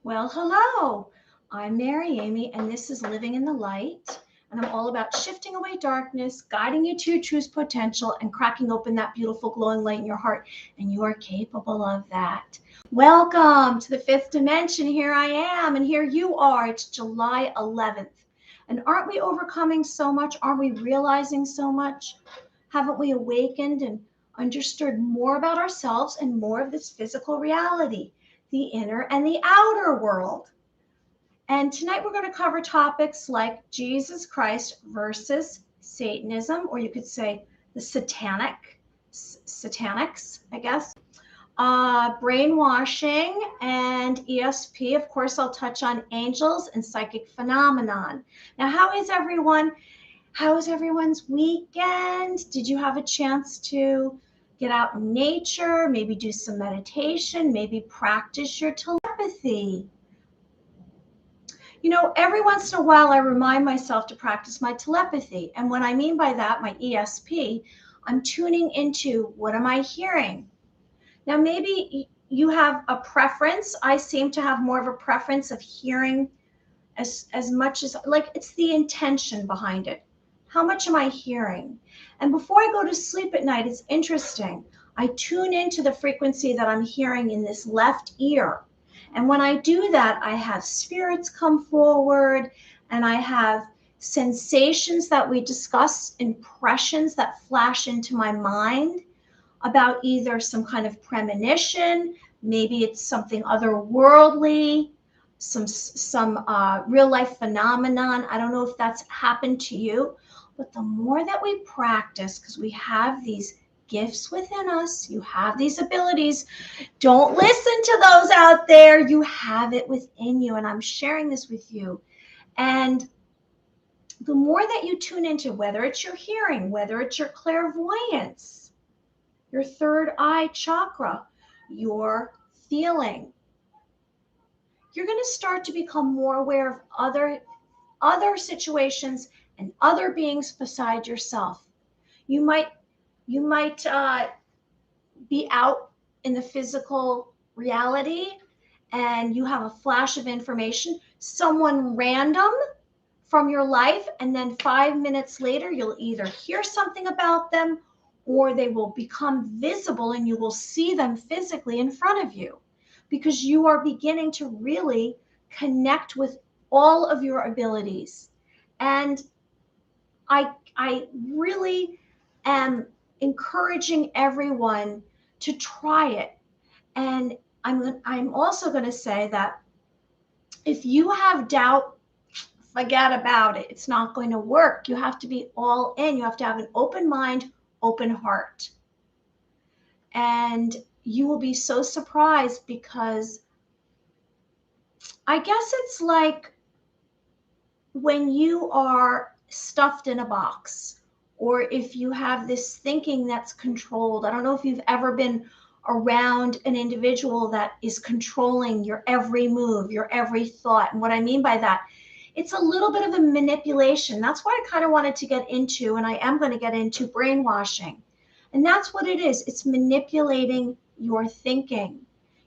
Well, hello. I'm Mary Amy, and this is Living in the Light. And I'm all about shifting away darkness, guiding you to your truth potential, and cracking open that beautiful glowing light in your heart. And you are capable of that. Welcome to the fifth dimension. Here I am, and here you are. It's July 11th. And aren't we overcoming so much? Aren't we realizing so much? Haven't we awakened and understood more about ourselves and more of this physical reality? The inner and the outer world. And tonight we're going to cover topics like Jesus Christ versus Satanism, or you could say the satanics, I guess. Brainwashing and ESP. Of course, I'll touch on angels and psychic phenomenon. Now, how is everyone? How was everyone's weekend? Did you have a chance to get out in nature, maybe do some meditation, maybe practice your telepathy? You know, every once in a while I remind myself to practice my telepathy. And what I mean by that, my ESP, I'm tuning into what am I hearing? Now, maybe you have a preference. I seem to have more of a preference of hearing as much as, like, it's the intention behind it. How much am I hearing? And before I go to sleep at night, it's interesting. I tune into the frequency that I'm hearing in this left ear. And when I do that, I have spirits come forward and I have sensations that we discuss, impressions that flash into my mind about either some kind of premonition, maybe it's something otherworldly, some real life phenomenon. I don't know if that's happened to you, but the more that we practice, because we have these gifts within us, you have these abilities. Don't listen to those out there. You have it within you, and I'm sharing this with you. And the more that you tune into, whether it's your hearing, whether it's your clairvoyance, your third eye chakra, your feeling, you're going to start to become more aware of other situations and other beings beside yourself. You might be out in the physical reality and you have a flash of information, someone random from your life, and then 5 minutes later you'll either hear something about them or they will become visible and you will see them physically in front of you, because you are beginning to really connect with all of your abilities. And I really am encouraging everyone to try it. And I'm also going to say that if you have doubt, forget about it. It's not going to work. You have to be all in. You have to have an open mind, open heart. And you will be so surprised, because I guess it's like when you are stuffed in a box, or if you have this thinking that's controlled. I don't know if you've ever been around an individual that is controlling your every move, your every thought. And what I mean by that, it's a little bit of a manipulation. That's why I kind of wanted to get into, and I am going to get into, brainwashing. And that's what it is. It's manipulating your thinking.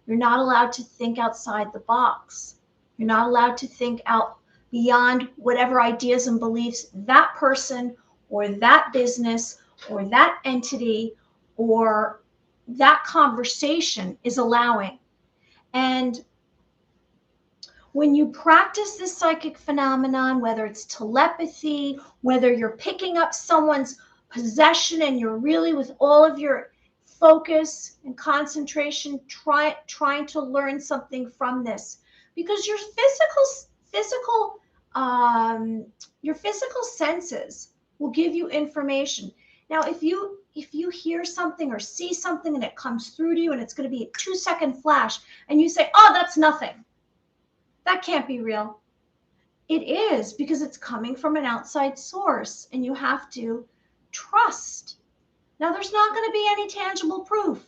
You're not allowed to think outside the box. You're not allowed to think out beyond whatever ideas and beliefs that person or that business or that entity or that conversation is allowing. And when you practice this psychic phenomenon, whether it's telepathy, whether you're picking up someone's possession and you're really with all of your focus and concentration trying to learn something from this, because your physical senses will give you information. Now, if you hear something or see something and it comes through to you and it's going to be a 2-second flash and you say, oh, that's nothing, that can't be real. It is, because it's coming from an outside source and you have to trust. Now, there's not going to be any tangible proof.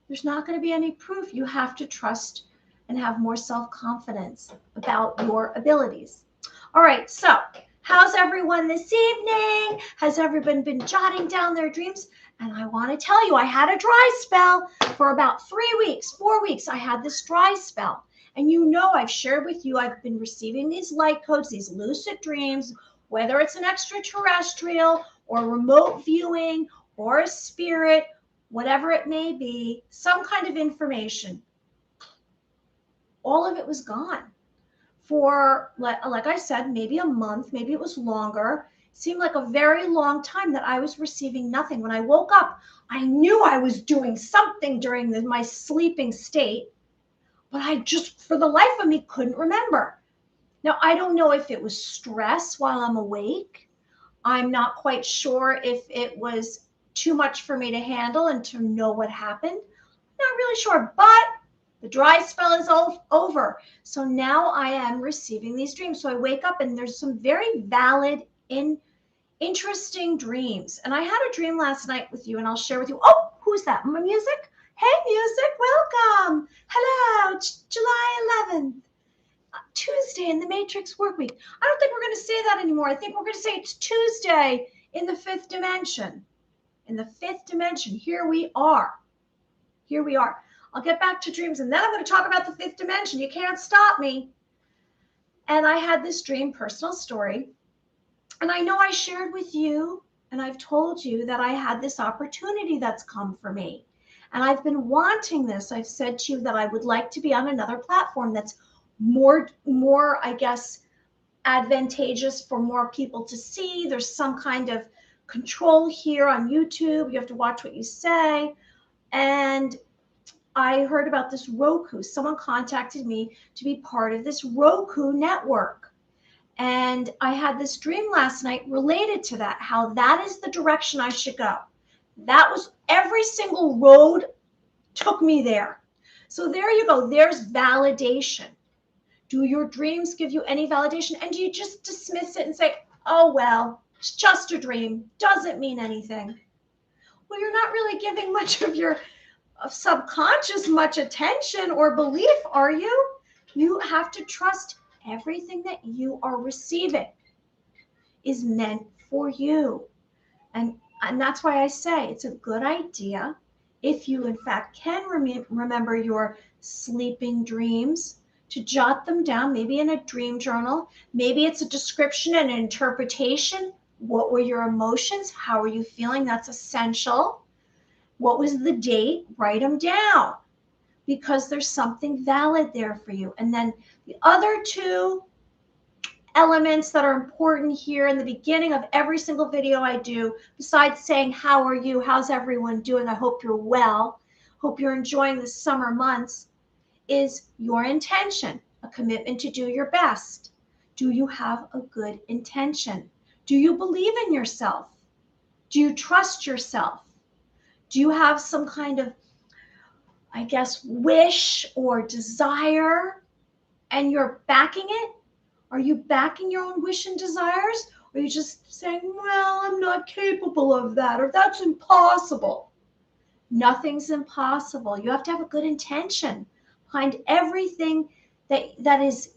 There's not going to be any proof. You have to trust and have more self-confidence about your abilities. All right, so how's everyone this evening? Has everyone been jotting down their dreams? And I want to tell you, I had a dry spell for about 3 weeks, 4 weeks. I had this dry spell. And you know, I've shared with you, I've been receiving these light codes, these lucid dreams, whether it's an extraterrestrial or remote viewing or a spirit, whatever it may be, some kind of information. All of it was gone for, like I said, maybe a month, maybe it was longer. It seemed like a very long time that I was receiving nothing. When I woke up, I knew I was doing something during my sleeping state, but I just, for the life of me, couldn't remember. Now, I don't know if it was stress while I'm awake. I'm not quite sure if it was too much for me to handle and to know what happened. Not really sure, but the dry spell is over. So now I am receiving these dreams. So I wake up and there's some very valid, interesting dreams. And I had a dream last night with you, and I'll share with you. Oh, who's that? My music? Hey, music, welcome. Hello, it's July 11th. Tuesday in the Matrix work week. I don't think we're going to say that anymore. I think we're going to say it's Tuesday in the fifth dimension. In the fifth dimension, here we are. Here we are. I'll get back to dreams, and then I'm going to talk about the fifth dimension. You can't stop me. And I had this dream, personal story. And I know I shared with you, and I've told you that I had this opportunity that's come for me. And I've been wanting this. I've said to you that I would like to be on another platform that's more, I guess, advantageous for more people to see. There's some kind of control here on YouTube. You have to watch what you say. And I heard about this Roku. Someone contacted me to be part of this Roku network. And I had this dream last night related to that, how that is the direction I should go. That was, every single road took me there. So there you go. There's validation. Do your dreams give you any validation? And do you just dismiss it and say, oh, well, it's just a dream, doesn't mean anything? Well, you're not really giving much of your subconscious much attention or belief, are you? You have to trust everything that you are receiving is meant for you. And that's why I say it's a good idea, if you in fact can remember your sleeping dreams, to jot them down, maybe in a dream journal. Maybe it's a description and an interpretation. What were your emotions? How are you feeling? That's essential. What was the date? Write them down, because there's something valid there for you. And then the other two elements that are important here in the beginning of every single video I do, besides saying, how are you? How's everyone doing? I hope you're well. Hope you're enjoying the summer months, is your intention, a commitment to do your best. Do you have a good intention? Do you believe in yourself? Do you trust yourself? Do you have some kind of, I guess, wish or desire, and you're backing it? Are you backing your own wish and desires? Or are you just saying, well, I'm not capable of that, or that's impossible? Nothing's impossible. You have to have a good intention behind everything that is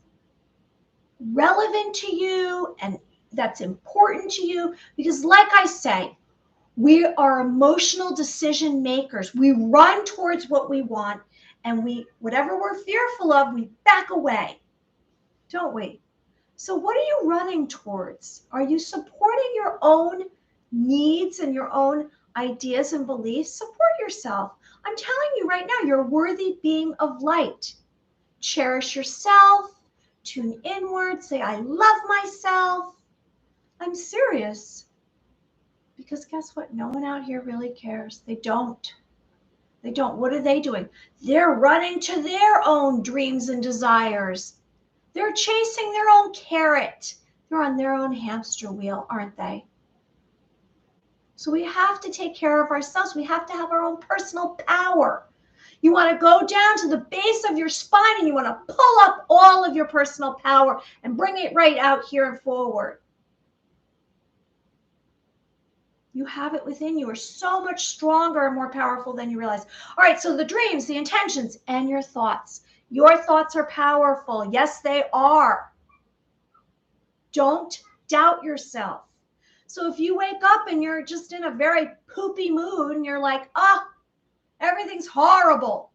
relevant to you and that's important to you. Because like I say, we are emotional decision makers. We run towards what we want, and whatever we're fearful of, we back away, don't we? So what are you running towards? Are you supporting your own needs and your own ideas and beliefs? Support yourself. I'm telling you right now, you're a worthy being of light. Cherish yourself, tune inward, say, I love myself. I'm serious. Because guess what? No one out here really cares. They don't. They don't. What are they doing? They're running to their own dreams and desires. They're chasing their own carrot. They're on their own hamster wheel, aren't they? So we have to take care of ourselves. We have to have our own personal power. You want to go down to the base of your spine and you want to pull up all of your personal power and bring it right out here and forward. You have it within you. You're so much stronger and more powerful than you realize. All right, so the dreams, the intentions, and your thoughts. Your thoughts are powerful. Yes, they are. Don't doubt yourself. So if you wake up and you're just in a very poopy mood and you're like, everything's horrible.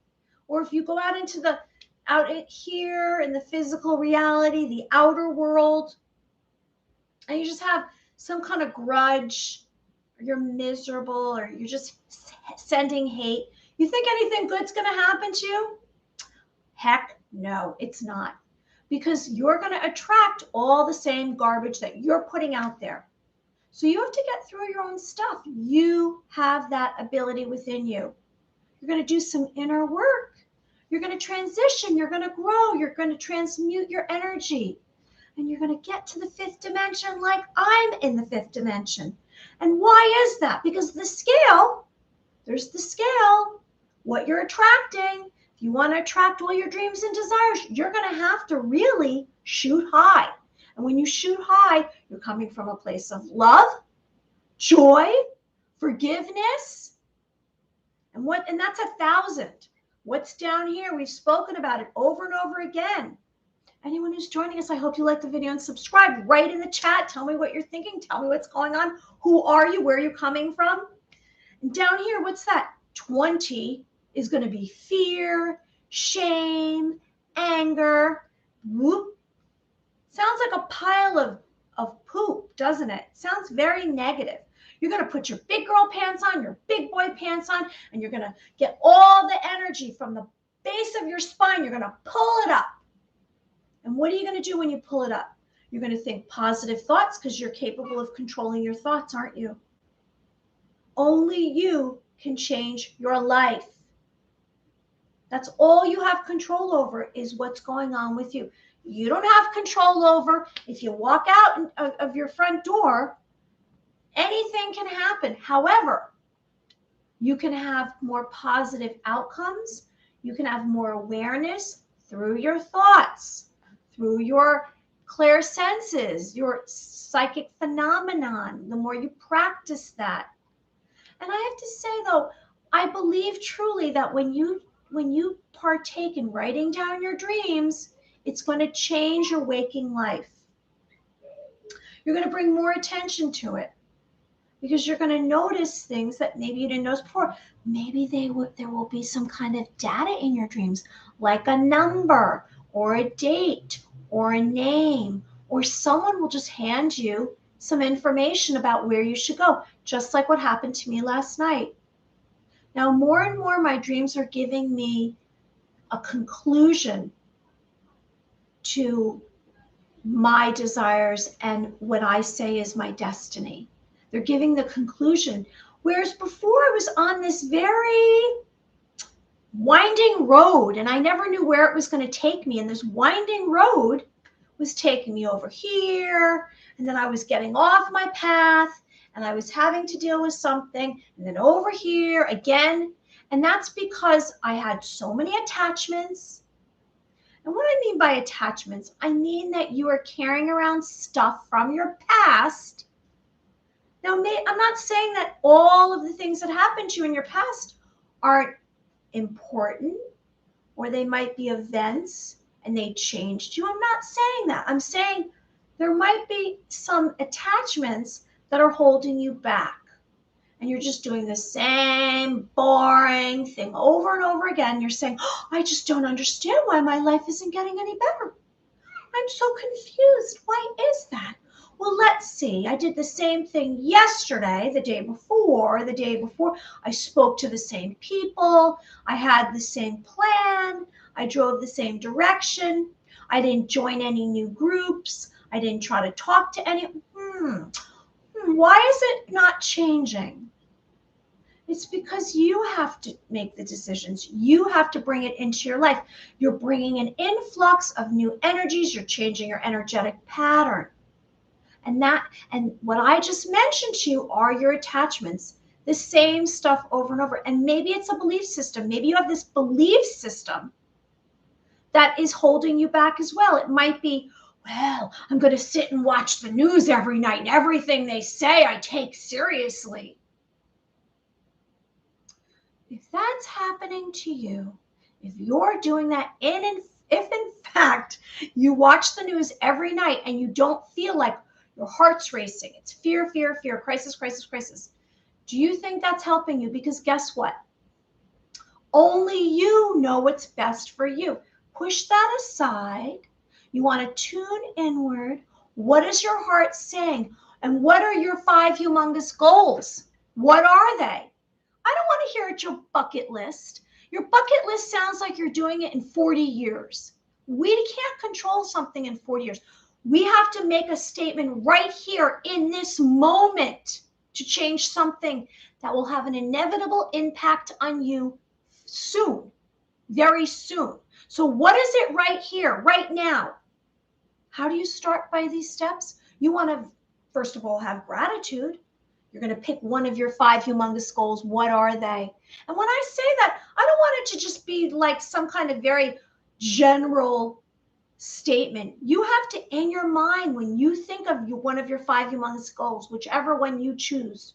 Or if you go out into the out here in the physical reality, the outer world, and you just have some kind of grudge, or you're miserable, or you're just sending hate, you think anything good's going to happen to you? Heck no, it's not. Because you're going to attract all the same garbage that you're putting out there. So you have to get through your own stuff. You have that ability within you. You're going to do some inner work. You're going to transition. You're going to grow. You're going to transmute your energy. And you're going to get to the fifth dimension like I'm in the fifth dimension. And why is that? Because the scale, there's the scale, what you're attracting. If you want to attract all your dreams and desires, you're going to have to really shoot high. And when you shoot high, you're coming from a place of love, joy, forgiveness. And that's 1,000. What's down here? We've spoken about it over and over again. Anyone who's joining us, I hope you like the video and subscribe. Write in the chat. Tell me what you're thinking. Tell me what's going on. Who are you? Where are you coming from? And down here, what's that? 20 is going to be fear, shame, anger. Whoop. Sounds like a pile of poop, doesn't it? Sounds very negative. You're going to put your big girl pants on, your big boy pants on, and you're going to get all the energy from the base of your spine. You're going to pull it up. And what are you going to do when you pull it up? You're going to think positive thoughts because you're capable of controlling your thoughts, aren't you? Only you can change your life. That's all you have control over is what's going on with you. You don't have control over if you walk out of your front door, anything can happen. However, you can have more positive outcomes. You can have more awareness through your thoughts, through your clear senses, your psychic phenomenon, the more you practice that. And I have to say, though, I believe truly that when you partake in writing down your dreams, it's going to change your waking life. You're going to bring more attention to it because you're going to notice things that maybe you didn't notice before. Maybe there will be some kind of data in your dreams, like a number or a date or a name, or someone will just hand you some information about where you should go, just like what happened to me last night. Now, more and more, my dreams are giving me a conclusion to my desires and what I say is my destiny. They're giving the conclusion. Whereas before I was on this very winding road and I never knew where it was going to take me. And this winding road was taking me over here. And then I was getting off my path and I was having to deal with something. And then over here again. And that's because I had so many attachments. And what I mean by attachments, I mean that you are carrying around stuff from your past. Now, I'm not saying that all of the things that happened to you in your past aren't important, or they might be events and they changed you. I'm not saying that. I'm saying there might be some attachments that are holding you back. And you're just doing the same boring thing over and over again. You're saying, oh, I just don't understand why my life isn't getting any better. I'm so confused. Why is that? Well, let's see. I did the same thing yesterday, the day before. I spoke to the same people. I had the same plan. I drove the same direction. I didn't join any new groups. I didn't try to talk to any. Why is it not changing? It's because you have to make the decisions. You have to bring it into your life. You're bringing an influx of new energies. You're changing your energetic pattern. And what I just mentioned to you are your attachments, the same stuff over and over. And maybe it's a belief system. Maybe you have this belief system that is holding you back as well. It might be, well, I'm going to sit and watch the news every night and everything they say I take seriously. If that's happening to you, if you're doing that, if in fact you watch the news every night and you don't feel like your heart's racing, it's fear, fear, fear, crisis, crisis, crisis, do you think that's helping you? Because guess what? Only you know what's best for you. push that aside. You want to tune inward. What is your heart saying? And what are your 5 humongous goals? What are they? I don't want to hear it your bucket list. Your bucket list sounds like you're doing it in 40 years. We can't control something in 40 years. We have to make a statement right here in this moment to change something that will have an inevitable impact on you soon, very soon. So what is it right here, right now? How do you start by these steps? You want to, first of all, have gratitude. You're going to pick one of your 5 humongous goals. What are they? And when I say that, I don't want it to just be like some kind of very general statement. You have to, in your mind, when you think of one of your 5 humongous goals, whichever one you choose,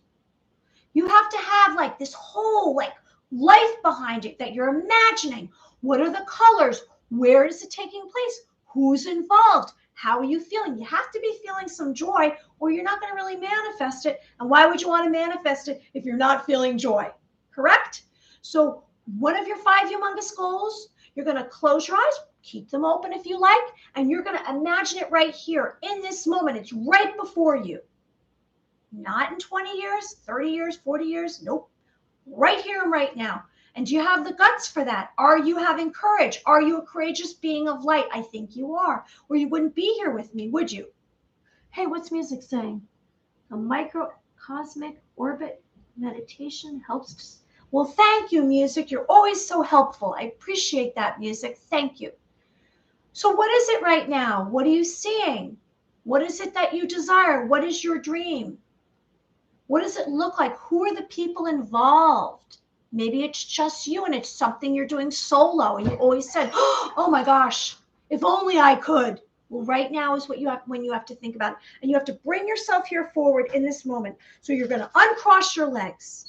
you have to have like this whole like life behind it that you're imagining. What are the colors? Where is it taking place? Who's involved? How are you feeling? You have to be feeling some joy or you're not going to really manifest it. And why would you want to manifest it if you're not feeling joy? Correct? So one of your 5 humongous goals, you're going to close your eyes, keep them open if you like, and you're going to imagine it right here in this moment. It's right before you. Not in 20 years, 30 years, 40 years. Nope. Right here and right now. And do you have the guts for that? Are you having courage? Are you a courageous being of light? I think you are. Or you wouldn't be here with me, would you? Hey, what's music saying? A microcosmic orbit meditation helps. Well, thank you, music. You're always so helpful. I appreciate that, music. Thank you. So what is it right now? What are you seeing? What is it that you desire? What is your dream? What does it look like? Who are the people involved? Maybe it's just you and it's something you're doing solo and you always said, oh my gosh, if only I could. Well, right now is what you have when you have to think about it. And you have to bring yourself here forward in this moment. So you're going to uncross your legs.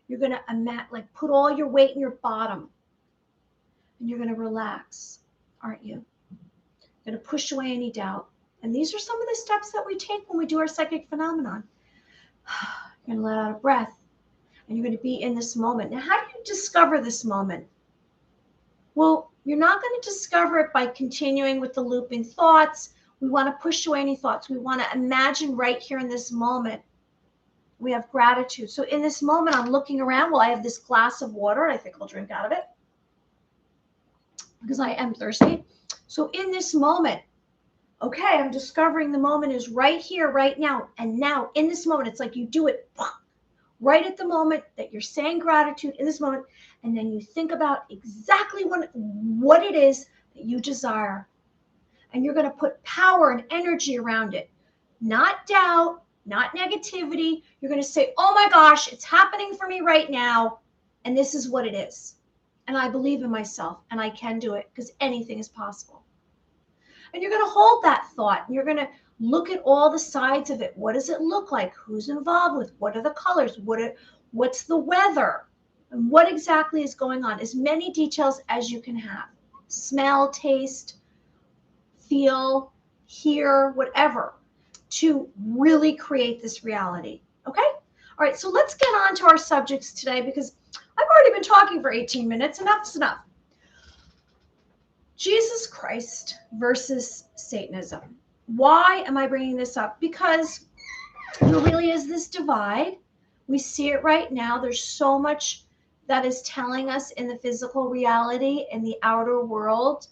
You're going to like put all your weight in your bottom. And you're going to relax, aren't you? You're going to push away any doubt. And these are some of the steps that we take when we do our psychic phenomenon. You're going to let out a breath. And you're going to be in this moment. Now, how do you discover this moment? Well, you're not going to discover it by continuing with the looping thoughts. We want to push away any thoughts. We want to imagine right here in this moment. We have gratitude. So in this moment, I'm looking around. Well, I have this glass of water. I think I'll drink out of it because I am thirsty. So in this moment, okay, I'm discovering the moment is right here, right now. And now in this moment, it's like you do it right at the moment that you're saying gratitude in this moment, and then you think about exactly what it is that you desire. And you're going to put power and energy around it. Not doubt, not negativity. You're going to say, oh my gosh, it's happening for me right now, and this is what it is. And I believe in myself, and I can do it because anything is possible. And you're going to hold that thought, and you're going to look at all the sides of it. What does it look like? Who's involved with? What are the colors? What's the weather? And what exactly is going on? As many details as you can have. Smell, taste, feel, hear, whatever, to really create this reality. Okay? All right, so let's get on to our subjects today because I've already been talking for 18 minutes. Enough's enough. Jesus Christ versus Satanism. Why am I bringing this up? Because there really is this divide. We see it right now. There's so much that is telling us in the physical reality, in the outer world,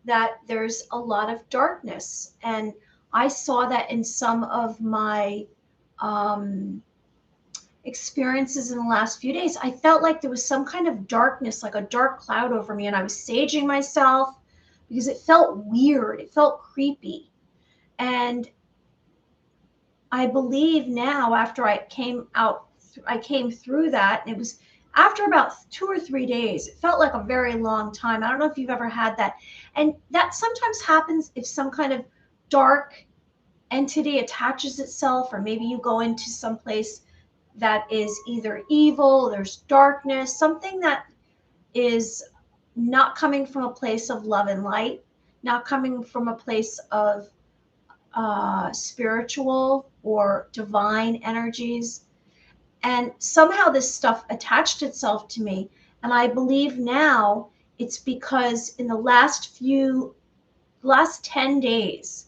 that there's a lot of darkness. And I saw that in some of my experiences in the last few days. I felt like there was some kind of darkness, like a dark cloud over me, and I was saging myself because it felt weird. It felt creepy. And I believe now, after I came through that, and it was after about 2 or 3 days. It felt like a very long time. I don't know if you've ever had that. And that sometimes happens if some kind of dark entity attaches itself, or maybe you go into some place that is either evil, there's darkness, something that is not coming from a place of love and light, not coming from a place of spiritual or divine energies. And somehow this stuff attached itself to me. And I believe now it's because in the last 10 days,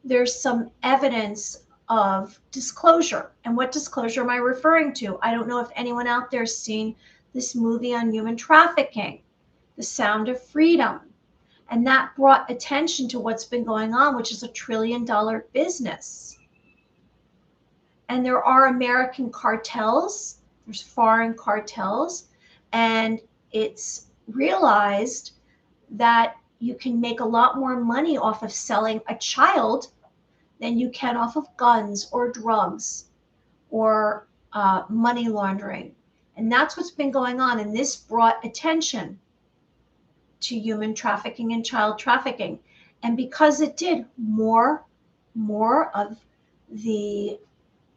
there's some evidence of disclosure. And what disclosure am I referring to? I don't know if anyone out there has seen this movie on human trafficking, The Sound of Freedom. And that brought attention to what's been going on, which is $1 trillion business. And there are American cartels, there's foreign cartels, and it's realized that you can make a lot more money off of selling a child than you can off of guns or drugs or money laundering. And that's what's been going on. And this brought attention to human trafficking and child trafficking. And because it did, more of the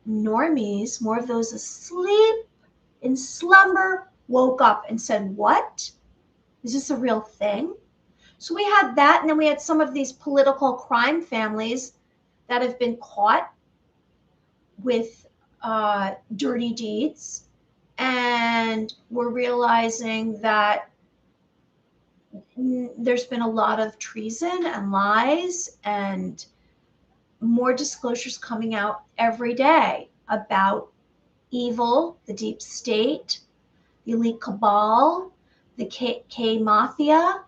normies, more of those asleep in slumber, woke up and said, what? Is this a real thing? So we had that, and then we had some of these political crime families that have been caught with dirty deeds, and we're realizing that there's been a lot of treason and lies and more disclosures coming out every day about evil, the deep state, the elite cabal, the K mafia,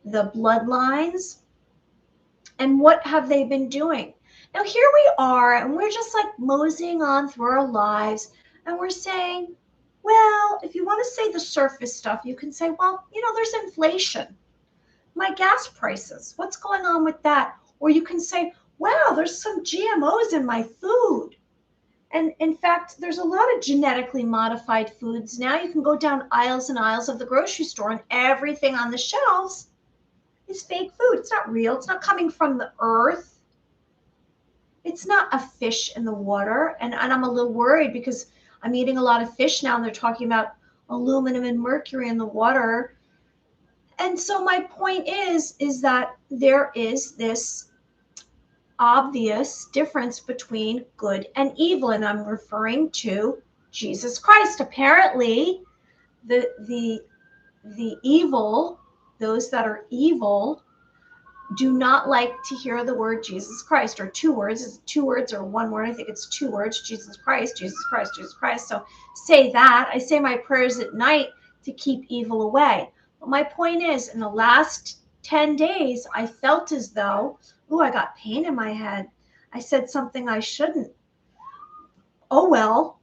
the bloodlines, and what have they been doing? Now here we are, and we're just like moseying on through our lives, and we're saying, well, if you want to say the surface stuff, you can say, well, there's inflation. My gas prices, what's going on with that? Or you can say, wow, there's some GMOs in my food. And in fact, there's a lot of genetically modified foods. Now you can go down aisles and aisles of the grocery store, and everything on the shelves is fake food. It's not real. It's not coming from the earth. It's not a fish in the water. And I'm a little worried because I'm eating a lot of fish now, and they're talking about aluminum and mercury in the water. And so my point is that there is this obvious difference between good and evil, and I'm referring to Jesus Christ. Apparently, the evil, those that are evil, do not like to hear the word Jesus Christ, or two words. Is it two words or one word? I think it's two words. Jesus Christ, Jesus Christ, Jesus Christ. So say that. I say my prayers at night to keep evil away. But my point is, in the last 10 days, I felt as though, I got pain in my head. I said something I shouldn't. Oh, well,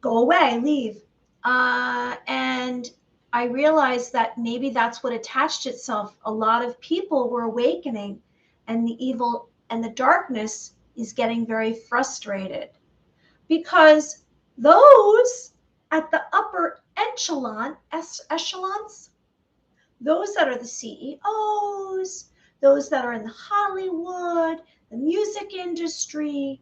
go away, leave. And I realized that maybe that's what attached itself. A lot of people were awakening, and the evil and the darkness is getting very frustrated because those at the upper echelons, those that are the CEOs, those that are in Hollywood, the music industry,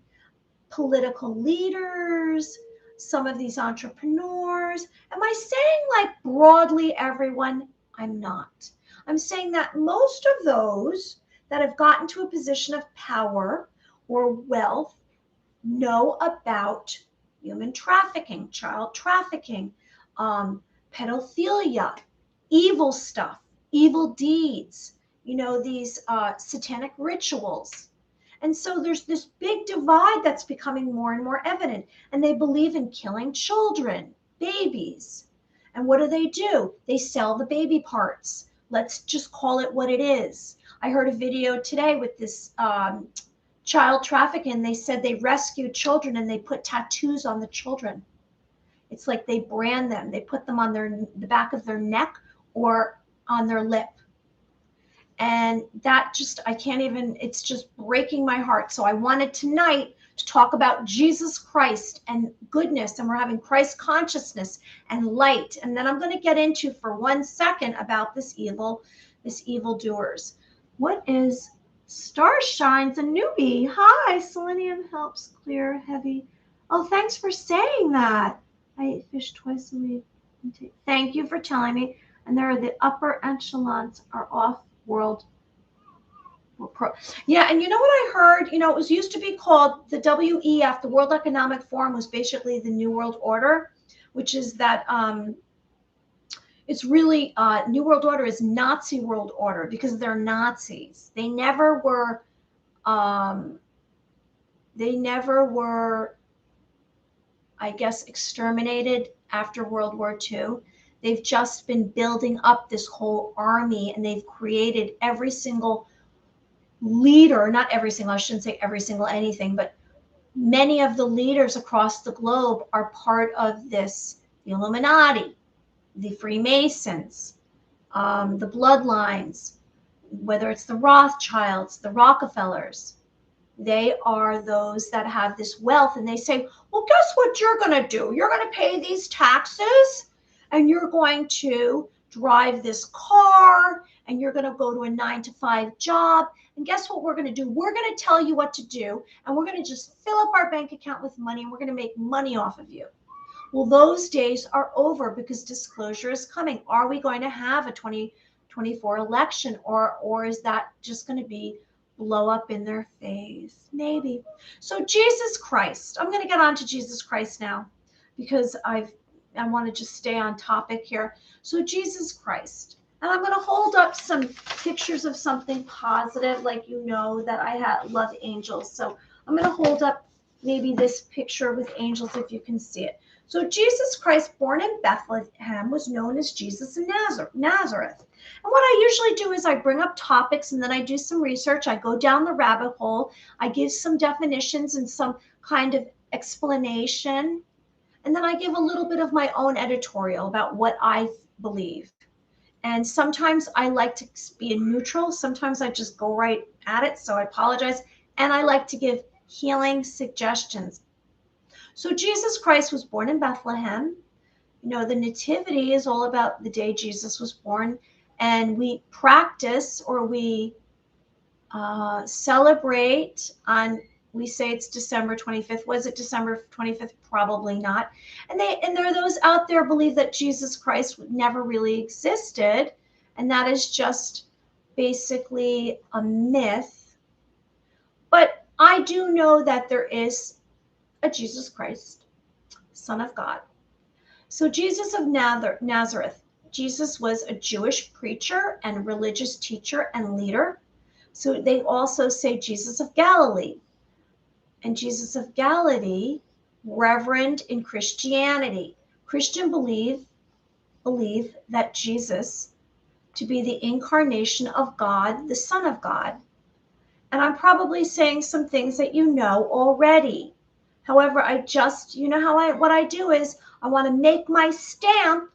political leaders, some of these entrepreneurs. Am I saying like broadly everyone? I'm not. I'm saying that most of those that have gotten to a position of power or wealth know about human trafficking, child trafficking, pedophilia, evil stuff, evil deeds, these satanic rituals. And so there's this big divide that's becoming more and more evident. And they believe in killing children, babies. And what do? They sell the baby parts. Let's just call it what it is. I heard a video today with this child trafficking. They said they rescued children and they put tattoos on the children. It's like they brand them. They put them on the back of their neck or on their lip. And that I can't even, it's just breaking my heart. So I wanted tonight to talk about Jesus Christ and goodness, and we're having Christ consciousness and light. And then I'm going to get into for 1 second about this evildoers. What is Star Shine's a newbie? Hi, selenium helps clear heavy. Oh, thanks for saying that. I eat fish twice a week. Thank you for telling me. And there are the upper echelons are off world. Yeah, and you know what I heard? It was used to be called the WEF, the World Economic Forum, was basically the New World Order, which is that it's really New World Order is Nazi World Order because they're Nazis. They never were. They never were, I guess, exterminated after World War II. They've just been building up this whole army, and they've created every single leader, not every single, I shouldn't say every single anything, but many of the leaders across the globe are part of this, the Illuminati, the Freemasons, the bloodlines, whether it's the Rothschilds, the Rockefellers. They are those that have this wealth, and they say, well, guess what you're going to do? You're going to pay these taxes, and you're going to drive this car, and you're going to go to a 9-to-5 job. And guess what we're going to do? We're going to tell you what to do, and we're going to just fill up our bank account with money, and we're going to make money off of you. Well, those days are over because disclosure is coming. Are we going to have a 2024 election, or is that just going to be blow up in their face? Maybe. So Jesus Christ, I'm going to get on to Jesus Christ now because I want to just stay on topic here. So Jesus Christ, and I'm going to hold up some pictures of something positive, like you know that I love angels. So I'm going to hold up maybe this picture with angels if you can see it. So Jesus Christ, born in Bethlehem, was known as Jesus of Nazareth. And what I usually do is I bring up topics and then I do some research. I go down the rabbit hole. I give some definitions and some kind of explanation. And then I give a little bit of my own editorial about what I believe. And sometimes I like to be in neutral. Sometimes I just go right at it. So I apologize. And I like to give healing suggestions. So Jesus Christ was born in Bethlehem. You know, the nativity is all about the day Jesus was born. And we practice, or we celebrate on, we say it's December 25th. Was it December 25th? Probably not. And there are those out there believe that Jesus Christ never really existed. And that is just basically a myth. But I do know that there is a Jesus Christ, Son of God. So Jesus of Nazareth, Jesus was a Jewish preacher and religious teacher and leader. So they also say Jesus of Galilee. And Jesus of Galilee, reverend in Christianity. Christians believe that Jesus to be the incarnation of God, the Son of God. And I'm probably saying some things that you know already. However, what I do is I want to make my stamp.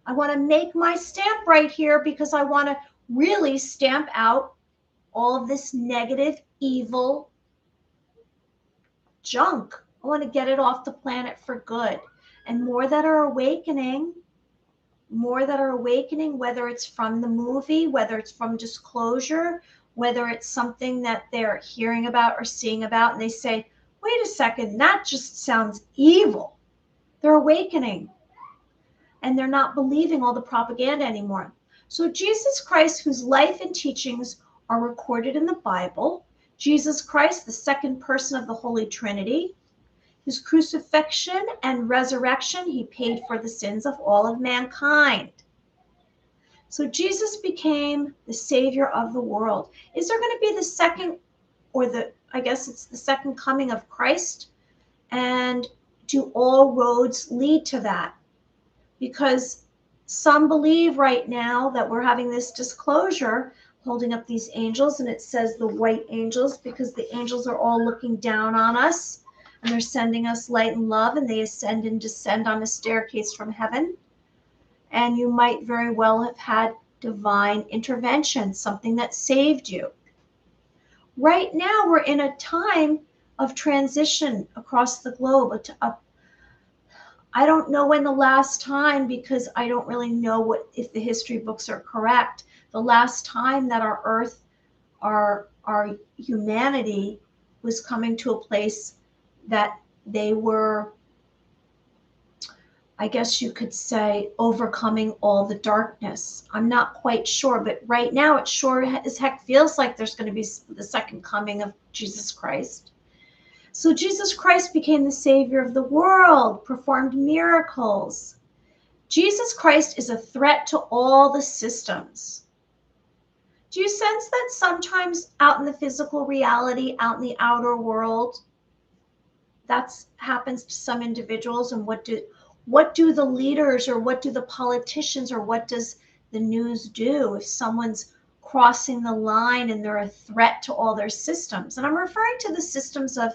I want to make my stamp right here because I want to really stamp out all of this negative, evil junk. I want to get it off the planet for good. And more that are awakening, whether it's from the movie, whether it's from disclosure, whether it's something that they're hearing about or seeing about, and they say, wait a second, that just sounds evil. They're awakening. And they're not believing all the propaganda anymore. So Jesus Christ, whose life and teachings are recorded in the Bible, Jesus Christ, the second person of the Holy Trinity, his crucifixion and resurrection, he paid for the sins of all of mankind. So Jesus became the Savior of the world. Is there going to be the second, I guess it's the second coming of Christ? And do all roads lead to that? Because some believe right now that we're having this disclosure, holding up these angels, and it says the white angels because the angels are all looking down on us and they're sending us light and love, and they ascend and descend on a staircase from heaven. And you might very well have had divine intervention, something that saved you. Right now, we're in a time of transition across the globe. I don't know when the last time, because I don't really know if the history books are correct, the last time that our earth, our humanity was coming to a place that they were, I guess you could say, overcoming all the darkness. I'm not quite sure, but right now it sure as heck feels like there's going to be the second coming of Jesus Christ. So Jesus Christ became the Savior of the world, performed miracles. Jesus Christ is a threat to all the systems. Do you sense that sometimes out in the physical reality, out in the outer world, that happens to some individuals? And what do the leaders, or what do the politicians, or what does the news do if someone's crossing the line and they're a threat to all their systems? And I'm referring to the systems of,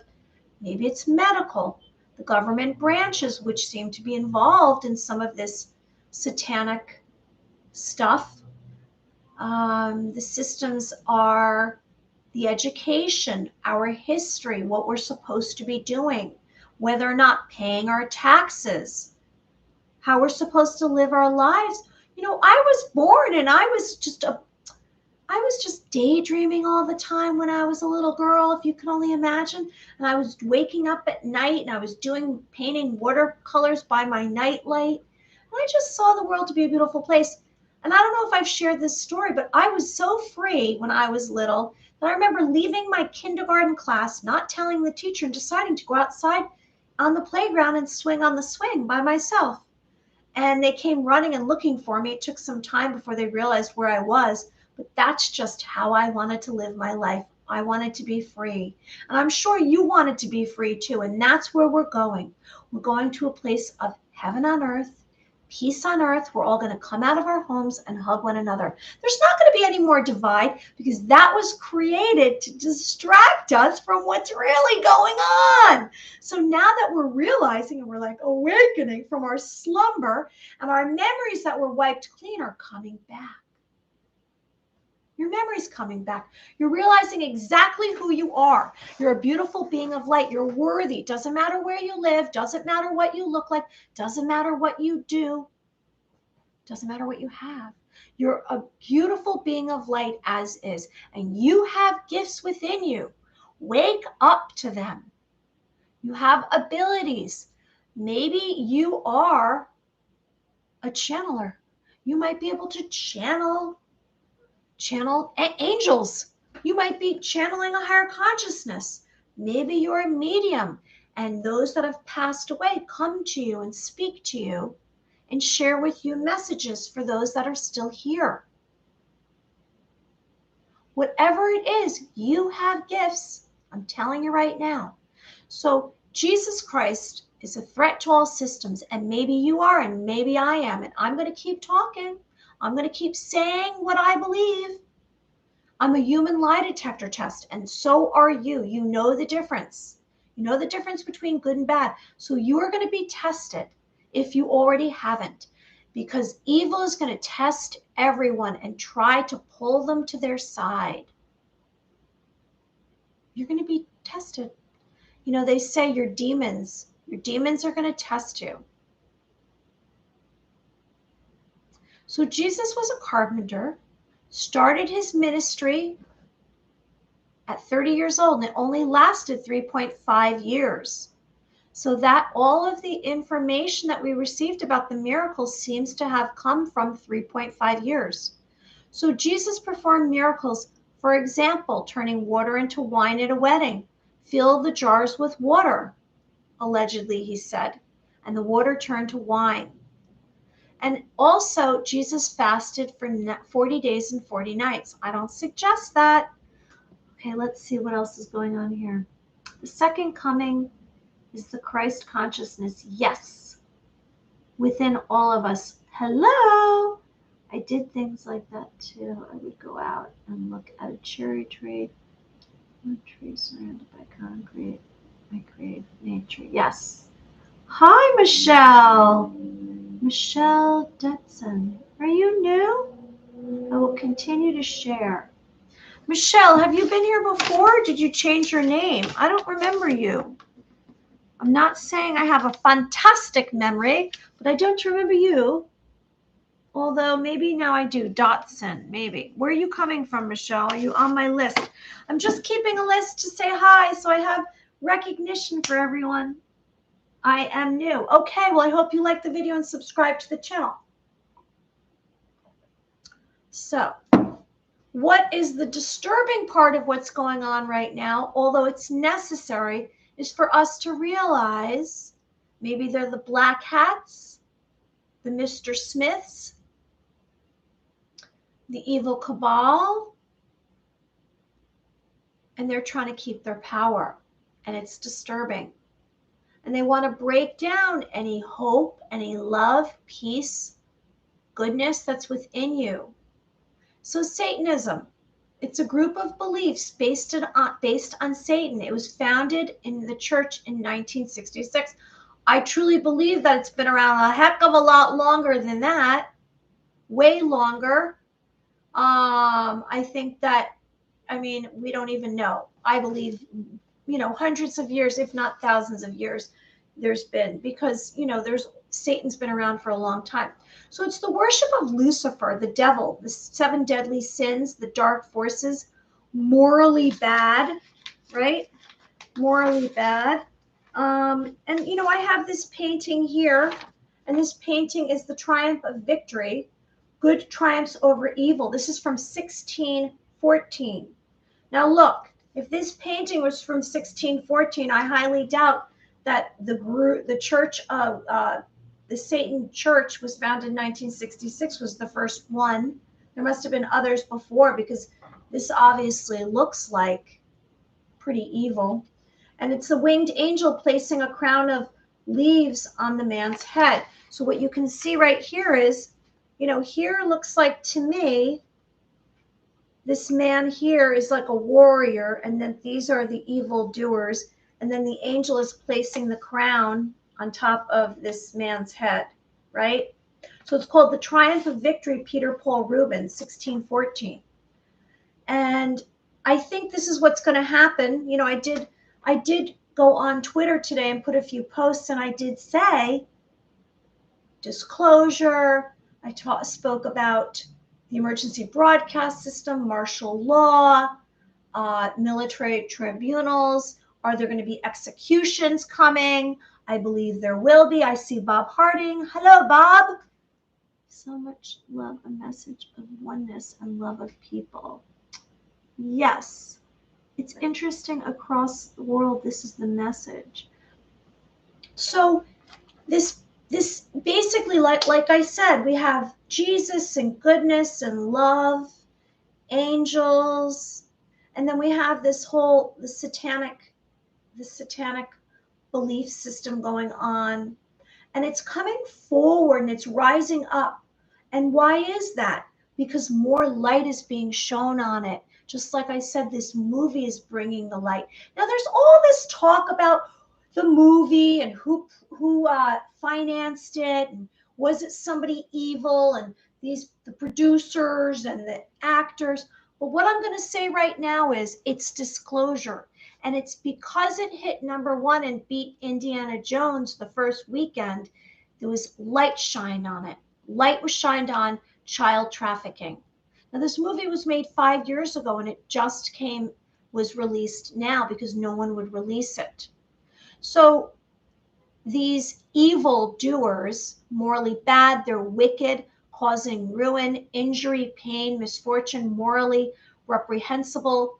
maybe it's medical, the government branches, which seem to be involved in some of this satanic stuff. The systems are the education, our history, what we're supposed to be doing, whether or not paying our taxes, how we're supposed to live our lives. I was born and I was just daydreaming all the time when I was a little girl, if you can only imagine. And I was waking up at night and I was painting watercolors by my nightlight. And I just saw the world to be a beautiful place. And I don't know if I've shared this story, but I was so free when I was little that I remember leaving my kindergarten class, not telling the teacher, and deciding to go outside on the playground and swing on the swing by myself. And they came running and looking for me. It took some time before they realized where I was, but that's just how I wanted to live my life. I wanted to be free. And I'm sure you wanted to be free too. And that's where we're going. We're going to a place of heaven on earth, peace on earth. We're all going to come out of our homes and hug one another. There's not going to be any more divide, because that was created to distract us from what's really going on. So now that we're realizing and we're like awakening from our slumber, and our memories that were wiped clean are coming back. Your memory's coming back. You're realizing exactly who you are. You're a beautiful being of light. You're worthy. Doesn't matter where you live. Doesn't matter what you look like. Doesn't matter what you do. Doesn't matter what you have. You're a beautiful being of light as is. And you have gifts within you. Wake up to them. You have abilities. Maybe you are a channeler. You might be able to channel angels. You might be channeling a higher consciousness. Maybe you're a medium, and those that have passed away come to you and speak to you and share with you messages for those that are still here. Whatever it is, you have gifts. I'm telling you right now. So Jesus Christ is a threat to all systems, and maybe you are, and maybe I am, and I'm going to keep talking. I'm going to keep saying what I believe. I'm a human lie detector test, and so are you. You know the difference. You know the difference between good and bad. So you are going to be tested if you already haven't, because evil is going to test everyone and try to pull them to their side. You're going to be tested. They say your demons are going to test you. So Jesus was a carpenter, started his ministry at 30 years old, and it only lasted 3.5 years. So that all of the information that we received about the miracles seems to have come from 3.5 years. So Jesus performed miracles, for example, turning water into wine at a wedding. Fill the jars with water, allegedly, he said, and the water turned to wine. And also, Jesus fasted for 40 days and 40 nights. I don't suggest that. Okay, let's see what else is going on here. The second coming is the Christ consciousness. Yes, within all of us. Hello. I did things like that too. I would go out and look at a cherry tree. A tree surrounded by concrete. I create nature. Yes. Hi, Michelle. Michelle Detson. Are you new? I will continue to share. Michelle, have you been here before? Did you change your name? I don't remember you. I'm not saying I have a fantastic memory, but I don't remember you. Although maybe now I do. Dotson, maybe. Where are you coming from, Michelle? Are you on my list? I'm just keeping a list to say hi, so I have recognition for everyone. I am new. Okay, well, I hope you like the video and subscribe to the channel. So, what is the disturbing part of what's going on right now, although it's necessary, is for us to realize maybe they're the black hats, the Mr. Smiths, the evil cabal, and they're trying to keep their power. And it's disturbing. And they want to break down any hope, any love, peace, goodness that's within you. So Satanism, it's a group of beliefs based on Satan. It was founded in the church in 1966. I truly believe that it's been around a heck of a lot longer than that, way longer. I think that, we don't even know. I believe, hundreds of years, if not thousands of years, there's been, because, Satan's been around for a long time. So it's the worship of Lucifer, the devil, the 7 deadly sins, the dark forces, morally bad, right? Morally bad. And, I have this painting here, and this painting is the triumph of victory. Good triumphs over evil. This is from 1614. Now look, if this painting was from 1614, I highly doubt that the church of the Satan Church was founded in 1966, was the first one. There must have been others before, because this obviously looks like pretty evil. And it's a winged angel placing a crown of leaves on the man's head. So what you can see right here is, here looks like, to me, this man here is like a warrior, and then these are the evil doers, and then the angel is placing the crown on top of this man's head, right? So it's called The Triumph of Victory, Peter Paul Rubens, 1614. And I think this is what's going to happen. I did go on Twitter today and put a few posts, and I did say disclosure. I spoke about the emergency broadcast system, martial law, military tribunals. Are there going to be executions coming? I believe there will be. I see Bob Harding. Hello, Bob. So much love, a message of oneness and love of people. Yes, it's interesting across the world. This is the message. So this basically, like I said, we have Jesus and goodness and love, angels, and then we have the satanic belief system going on, and it's coming forward and it's rising up. And why is that? Because more light is being shown on it. Just like I said, this movie is bringing the light. Now there's all this talk about the movie and who financed it, and was it somebody evil, and the producers and the actors. But what I'm going to say right now is it's disclosure. And it's because it hit #1 and beat Indiana Jones the first weekend, there was light shined on it. Light was shined on child trafficking. Now, this movie was made 5 years ago, and it just was released now because no one would release it. So these evil doers, morally bad, they're wicked, causing ruin, injury, pain, misfortune, morally reprehensible.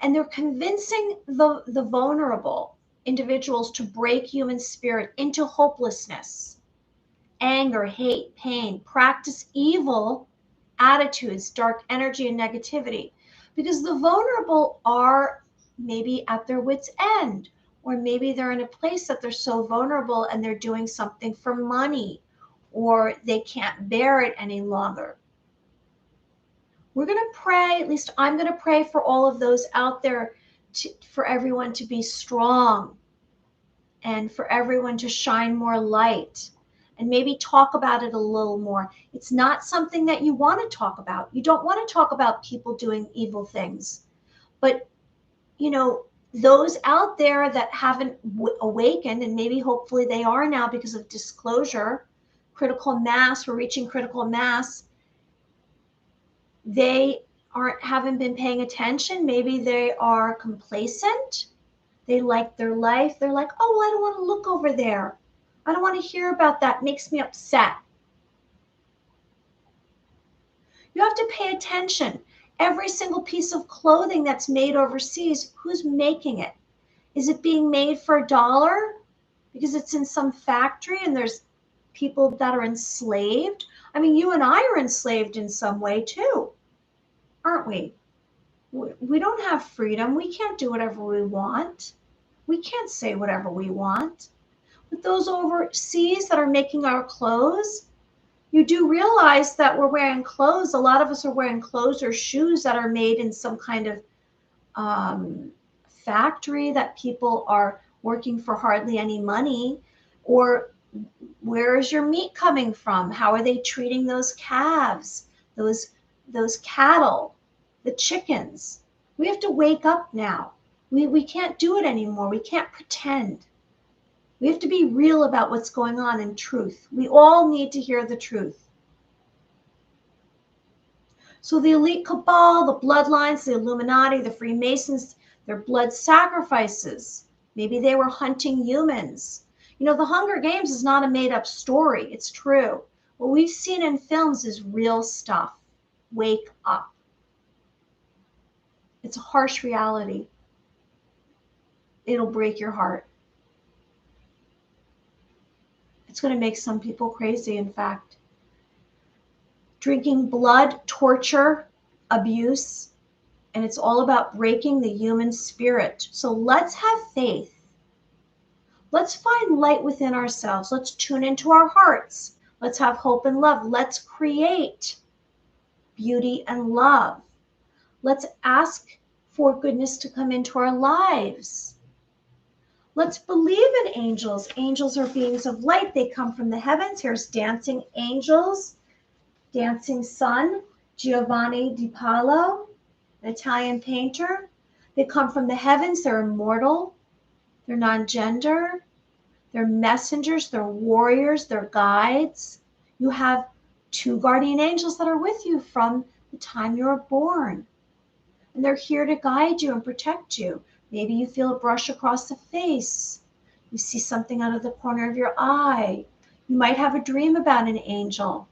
And they're convincing the vulnerable individuals to break human spirit into hopelessness, anger, hate, pain, practice evil attitudes, dark energy, and negativity. Because the vulnerable are maybe at their wits' end, or maybe they're in a place that they're so vulnerable and they're doing something for money, or they can't bear it any longer. We're going to pray, at least I'm going to pray for all of those out there, for everyone to be strong and for everyone to shine more light and maybe talk about it a little more. It's not something that you want to talk about. You don't want to talk about people doing evil things. But, those out there that haven't awakened, and maybe hopefully they are now because of disclosure, critical mass, we're reaching critical mass. They haven't been paying attention. Maybe they are complacent. They like their life. They're like, oh, I don't want to look over there. I don't want to hear about that. It makes me upset. You have to pay attention. Every single piece of clothing that's made overseas, who's making it? Is it being made for $1? Because it's in some factory and there's people that are enslaved. I mean, you and I are enslaved in some way too, aren't we? We don't have freedom. We can't do whatever we want. We can't say whatever we want. But those overseas that are making our clothes, you do realize that we're wearing clothes. A lot of us are wearing clothes or shoes that are made in some kind of factory that people are working for hardly any money. Or where is your meat coming from? How are they treating those calves, those cattle, the chickens? We have to wake up now. We can't do it anymore. We can't pretend. We have to be real about what's going on in truth. We all need to hear the truth. So the elite cabal, the bloodlines, the Illuminati, the Freemasons, their blood sacrifices. Maybe they were hunting humans. You know, the Hunger Games is not a made-up story. It's true. What we've seen in films is real stuff. Wake up. It's a harsh reality. It'll break your heart. It's going to make some people crazy, in fact. Drinking blood, torture, abuse, and it's all about breaking the human spirit. So let's have faith. Let's find light within ourselves. Let's tune into our hearts. Let's have hope and love. Let's create beauty and love. Let's ask for goodness to come into our lives. Let's believe in angels. Angels are beings of light. They come from the heavens. Here's dancing angels, dancing sun, Giovanni di Paolo, an Italian painter. They come from the heavens. They're immortal. They're non-gender. They're messengers. They're warriors. They're guides. You have 2 guardian angels that are with you from the time you were born. And they're here to guide you and protect you. Maybe you feel a brush across the face. You see something out of the corner of your eye. You might have a dream about an angel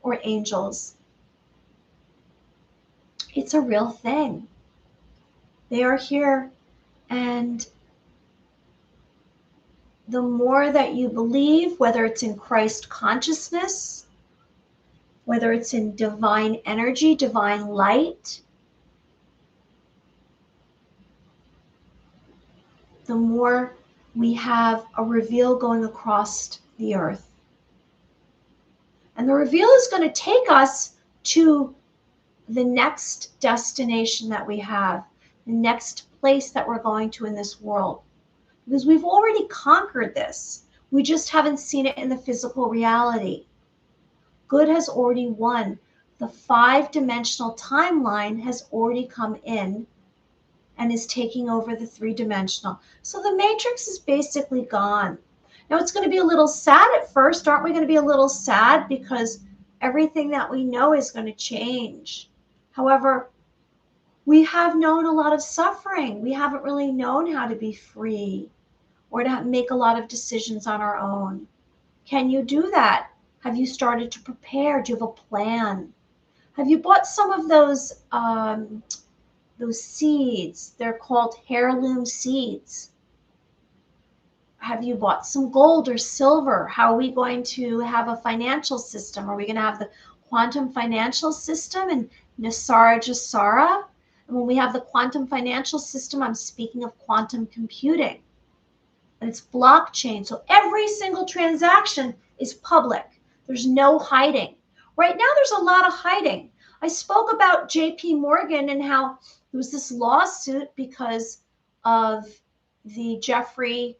or angels. It's a real thing. They are here, and the more that you believe, whether it's in Christ consciousness, whether it's in divine energy, divine light, the more we have a reveal going across the earth. And the reveal is going to take us to the next destination that we have, the next place that we're going to in this world. Because we've already conquered this. We just haven't seen it in the physical reality. Good has already won. The 5-dimensional timeline has already come in and is taking over the 3-dimensional. So the matrix is basically gone. Now it's going to be a little sad at first. Aren't we going to be a little sad because everything that we know is going to change? However, we have known a lot of suffering. We haven't really known how to be free or to make a lot of decisions on our own. Can you do that? Have you started to prepare? Do you have a plan? Have you bought some of those seeds? They're called heirloom seeds. Have you bought some gold or silver? How are we going to have a financial system? Are we going to have the quantum financial system and Nisara Jasara? And when we have the quantum financial system, I'm speaking of quantum computing. And it's blockchain. So every single transaction is public. There's no hiding. Right now, there's a lot of hiding. I spoke about JP Morgan and how there was this lawsuit because of the Jeffrey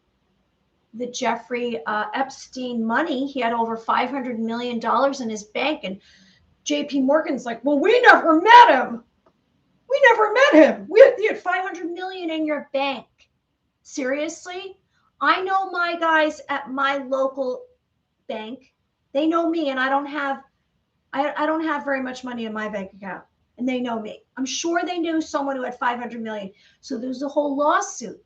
Epstein money. He had over $500 million in his bank. And JP Morgan's like, well, we never met him. We never met him. You had $500 million in your bank. Seriously? I know my guys at my local bank. They know me, and I don't have very much money in my bank account, and they know me. I'm sure they knew someone who had 500 million. So there's a whole lawsuit.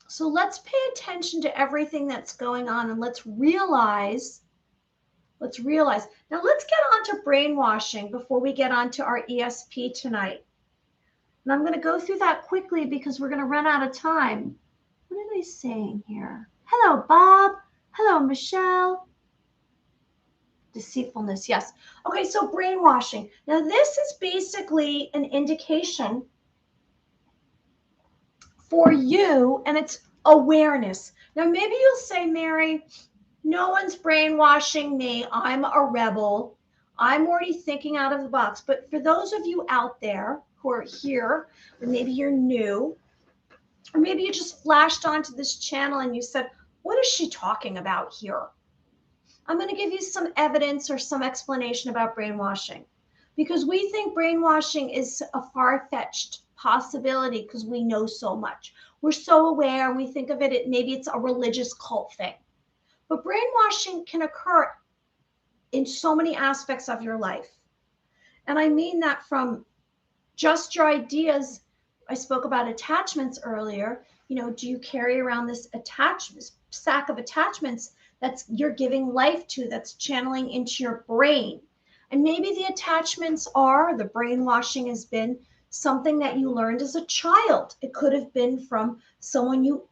So let's pay attention to everything that's going on, and let's realize. Now let's get on to brainwashing before we get on to our ESP tonight. And I'm going to go through that quickly because we're going to run out of time. What are they saying here? Hello, Bob. Hello, Michelle. Deceitfulness, yes. Okay, so brainwashing. Now, this is basically an indication for you, and it's awareness. Now, maybe you'll say, Mary, no one's brainwashing me. I'm a rebel. I'm already thinking out of the box. But for those of you out there who are here, or maybe you're new, or maybe you just flashed onto this channel and you said, what is she talking about here? I'm going to give you some evidence or some explanation about brainwashing, because we think brainwashing is a far-fetched possibility because we know so much. We're so aware, and we think of it, maybe it's a religious cult thing. But brainwashing can occur in so many aspects of your life. And I mean that from just your ideas. I spoke about attachments earlier. You know, do you carry around this sack of attachments that's you're giving life to, that's channeling into your brain? And maybe the attachments are, the brainwashing has been something that you learned as a child. It could have been from someone you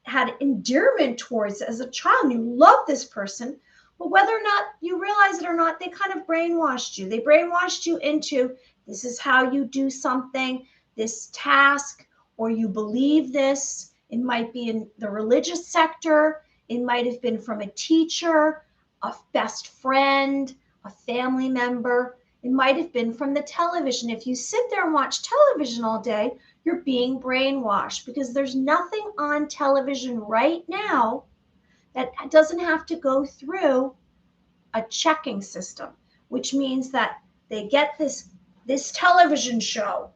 had endearment towards as a child, and you love this person. But whether or not you realize it or not, they kind of brainwashed you. They brainwashed you into, this is how you do something, this task, or you believe this. It might be in the religious sector. It might have been from a teacher, a best friend, a family member. It might have been from the television. If you sit there and watch television all day, you're being brainwashed, because there's nothing on television right now that doesn't have to go through a checking system, which means that they get this television show.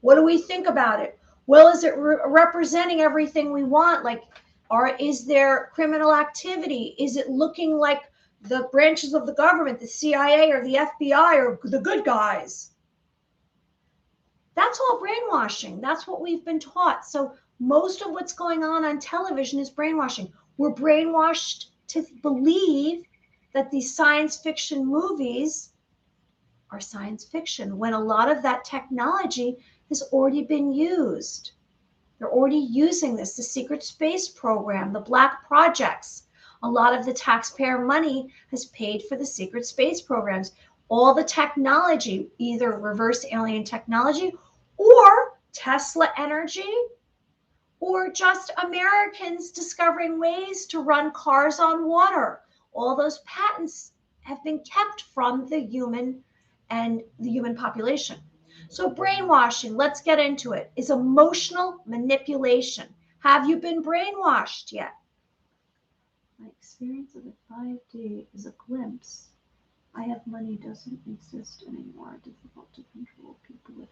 What do we think about it? Well, is it representing everything we want? Like, or is there criminal activity? Is it looking like the branches of the government, the CIA or the FBI, or the good guys? That's all brainwashing. That's what we've been taught. So most of what's going on television is brainwashing. We're brainwashed to believe that these science fiction movies are science fiction, when a lot of that technology has already been used. They're already using this, the secret space program, the black projects. A lot of the taxpayer money has paid for the secret space programs. All the technology, either reverse alien technology or Tesla energy, or just Americans discovering ways to run cars on water. All those patents have been kept from the human and the human population. So brainwashing, let's get into it, is emotional manipulation. Have you been brainwashed yet? My experience of a 5D is a glimpse. I have money doesn't exist anymore. Difficult to control people with.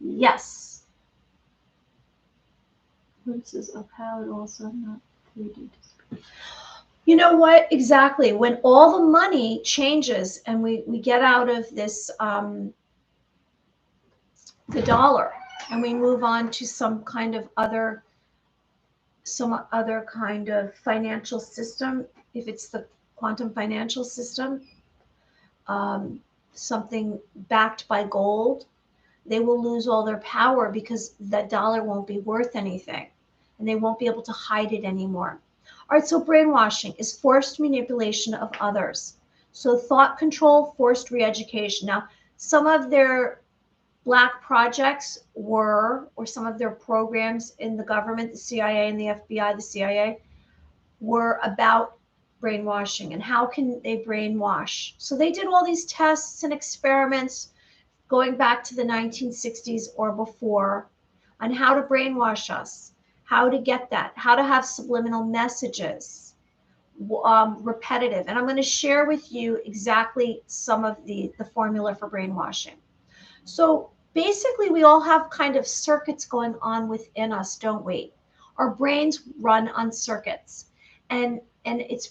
Yes. Glimpses of how it also not 3D disappears. You know what? Exactly. When all the money changes and we get out of this, the dollar, and we move on to some other kind of financial system, if it's the quantum financial system, something backed by gold, they will lose all their power, because that dollar won't be worth anything and they won't be able to hide it anymore. All right, so brainwashing is forced manipulation of others. So thought control, forced re-education. Now, some of their black projects or some of their programs in the government, the CIA and the FBI, the CIA, were about brainwashing and how can they brainwash. So they did all these tests and experiments going back to the 1960s or before on how to brainwash us, how to get that, how to have subliminal messages, repetitive. And I'm going to share with you exactly some of the formula for brainwashing. So basically, we all have kind of circuits going on within us, don't we? Our brains run on circuits. And it's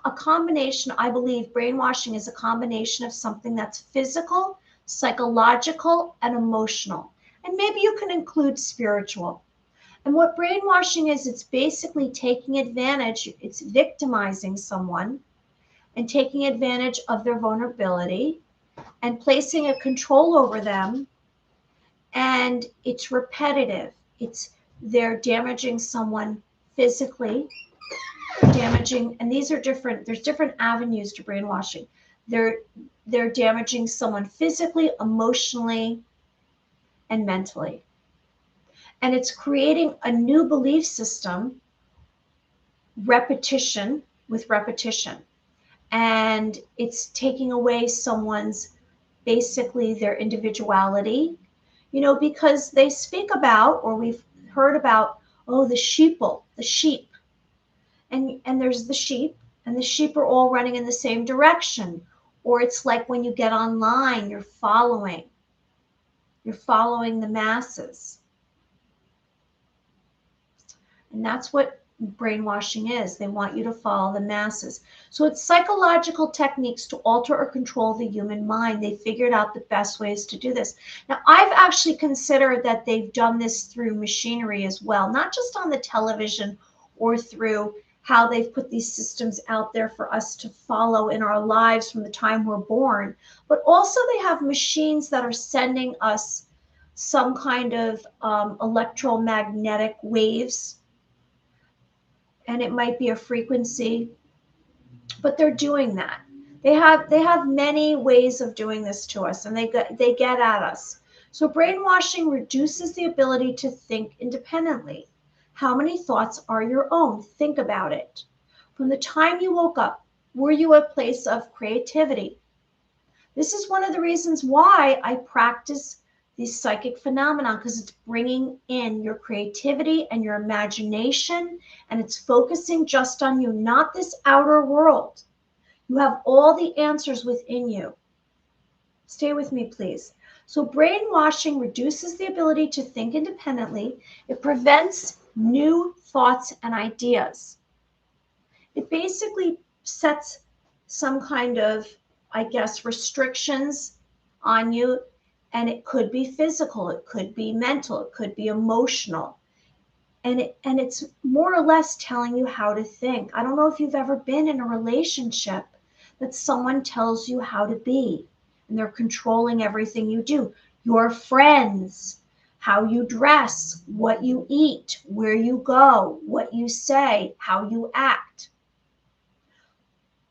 a combination. I believe brainwashing is a combination of something that's physical, psychological, and emotional. And maybe you can include spiritual. And what brainwashing is, it's basically taking advantage, it's victimizing someone and taking advantage of their vulnerability and placing a control over them. And it's repetitive. It's they're damaging someone physically, they're damaging, and these are different, there's different avenues to brainwashing. They're damaging someone physically, emotionally, and mentally. And it's creating a new belief system, repetition with repetition. And it's taking away someone's, basically their individuality, because they speak about, or we've heard about, oh, the sheeple, the sheep. And there's the sheep, and the sheep are all running in the same direction. Or it's like when you get online, you're following the masses. And that's what brainwashing is. They want you to follow the masses. So it's psychological techniques to alter or control the human mind. They figured out the best ways to do this. Now, I've actually considered that they've done this through machinery as well, not just on the television or through how they've put these systems out there for us to follow in our lives from the time we're born, but also they have machines that are sending us some kind of electromagnetic waves, and it might be a frequency, but they're doing that. They have many ways of doing this to us, and they get at us. So brainwashing reduces the ability to think independently. How many thoughts are your own? Think about it. From the time you woke up, were you a place of creativity? This is one of the reasons why I practice these psychic phenomena, because it's bringing in your creativity and your imagination, and it's focusing just on you, not this outer world. You have all the answers within you. Stay with me, please. So brainwashing reduces the ability to think independently. It prevents new thoughts and ideas. It basically sets some kind of, I guess, restrictions on you. And it could be physical, it could be mental, it could be emotional. And it's more or less telling you how to think. I don't know if you've ever been in a relationship that someone tells you how to be, and they're controlling everything you do. Your friends, how you dress, what you eat, where you go, what you say, how you act.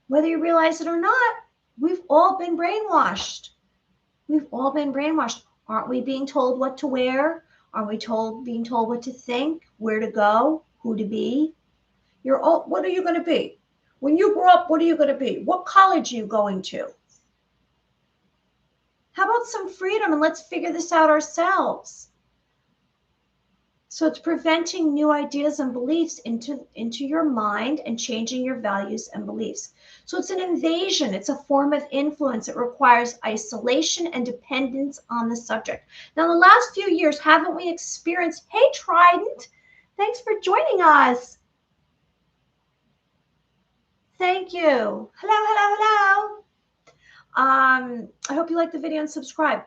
Whether you realize it or not, we've all been brainwashed. We've all been brainwashed. Aren't we being told what to wear? Are we being told what to think, where to go, who to be? What are you going to be? When you grow up, what are you going to be? What college are you going to? How about some freedom, and let's figure this out ourselves? So it's preventing new ideas and beliefs into your mind and changing your values and beliefs. So it's an invasion. It's a form of influence. It requires isolation and dependence on the subject. Now, in the last few years, haven't we experienced, hey, Trident, thanks for joining us. Thank you. Hello, hello, hello. I hope you like the video and subscribe.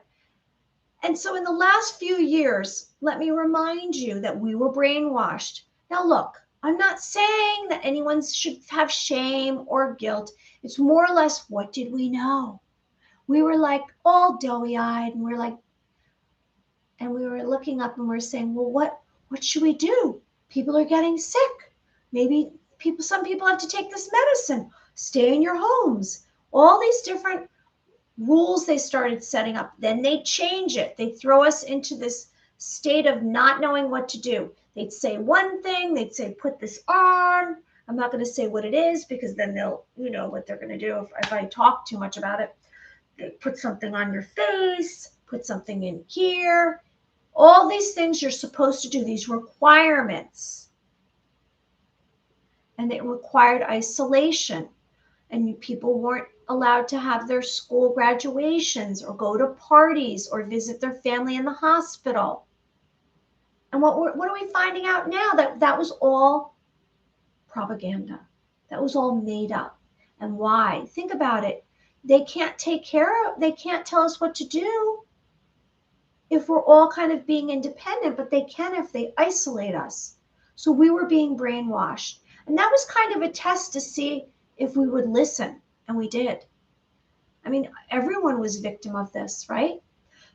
And so in the last few years, let me remind you that we were brainwashed. Now, look, I'm not saying that anyone should have shame or guilt. It's more or less, what did we know? We were like all doughy-eyed, and we were looking up and we're saying, well, what should we do? People are getting sick. Maybe some people have to take this medicine. Stay in your homes. All these different rules they started setting up. Then they change it. They throw us into this state of not knowing what to do. They'd say one thing. They'd say, put this on. I'm not going to say what it is, because then they'll, what they're going to do if I talk too much about it. They put something on your face, put something in here. All these things you're supposed to do, these requirements. And it required isolation. And people weren't allowed to have their school graduations or go to parties or visit their family in the hospital. And what are we finding out now? That was all propaganda. That was all made up. And why? Think about it. They can't tell us what to do if we're all kind of being independent, but they can if they isolate us. So we were being brainwashed. And that was kind of a test to see if we would listen, and we did. I mean, everyone was victim of this, right?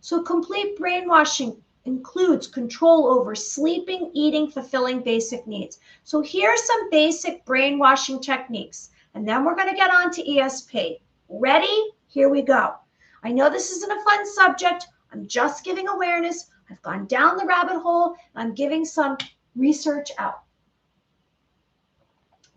So complete brainwashing includes control over sleeping, eating, fulfilling basic needs. So here are some basic brainwashing techniques, and then we're going to get on to ESP. Ready? Here we go. I know this isn't a fun subject. I'm just giving awareness. I've gone down the rabbit hole. I'm giving some research out.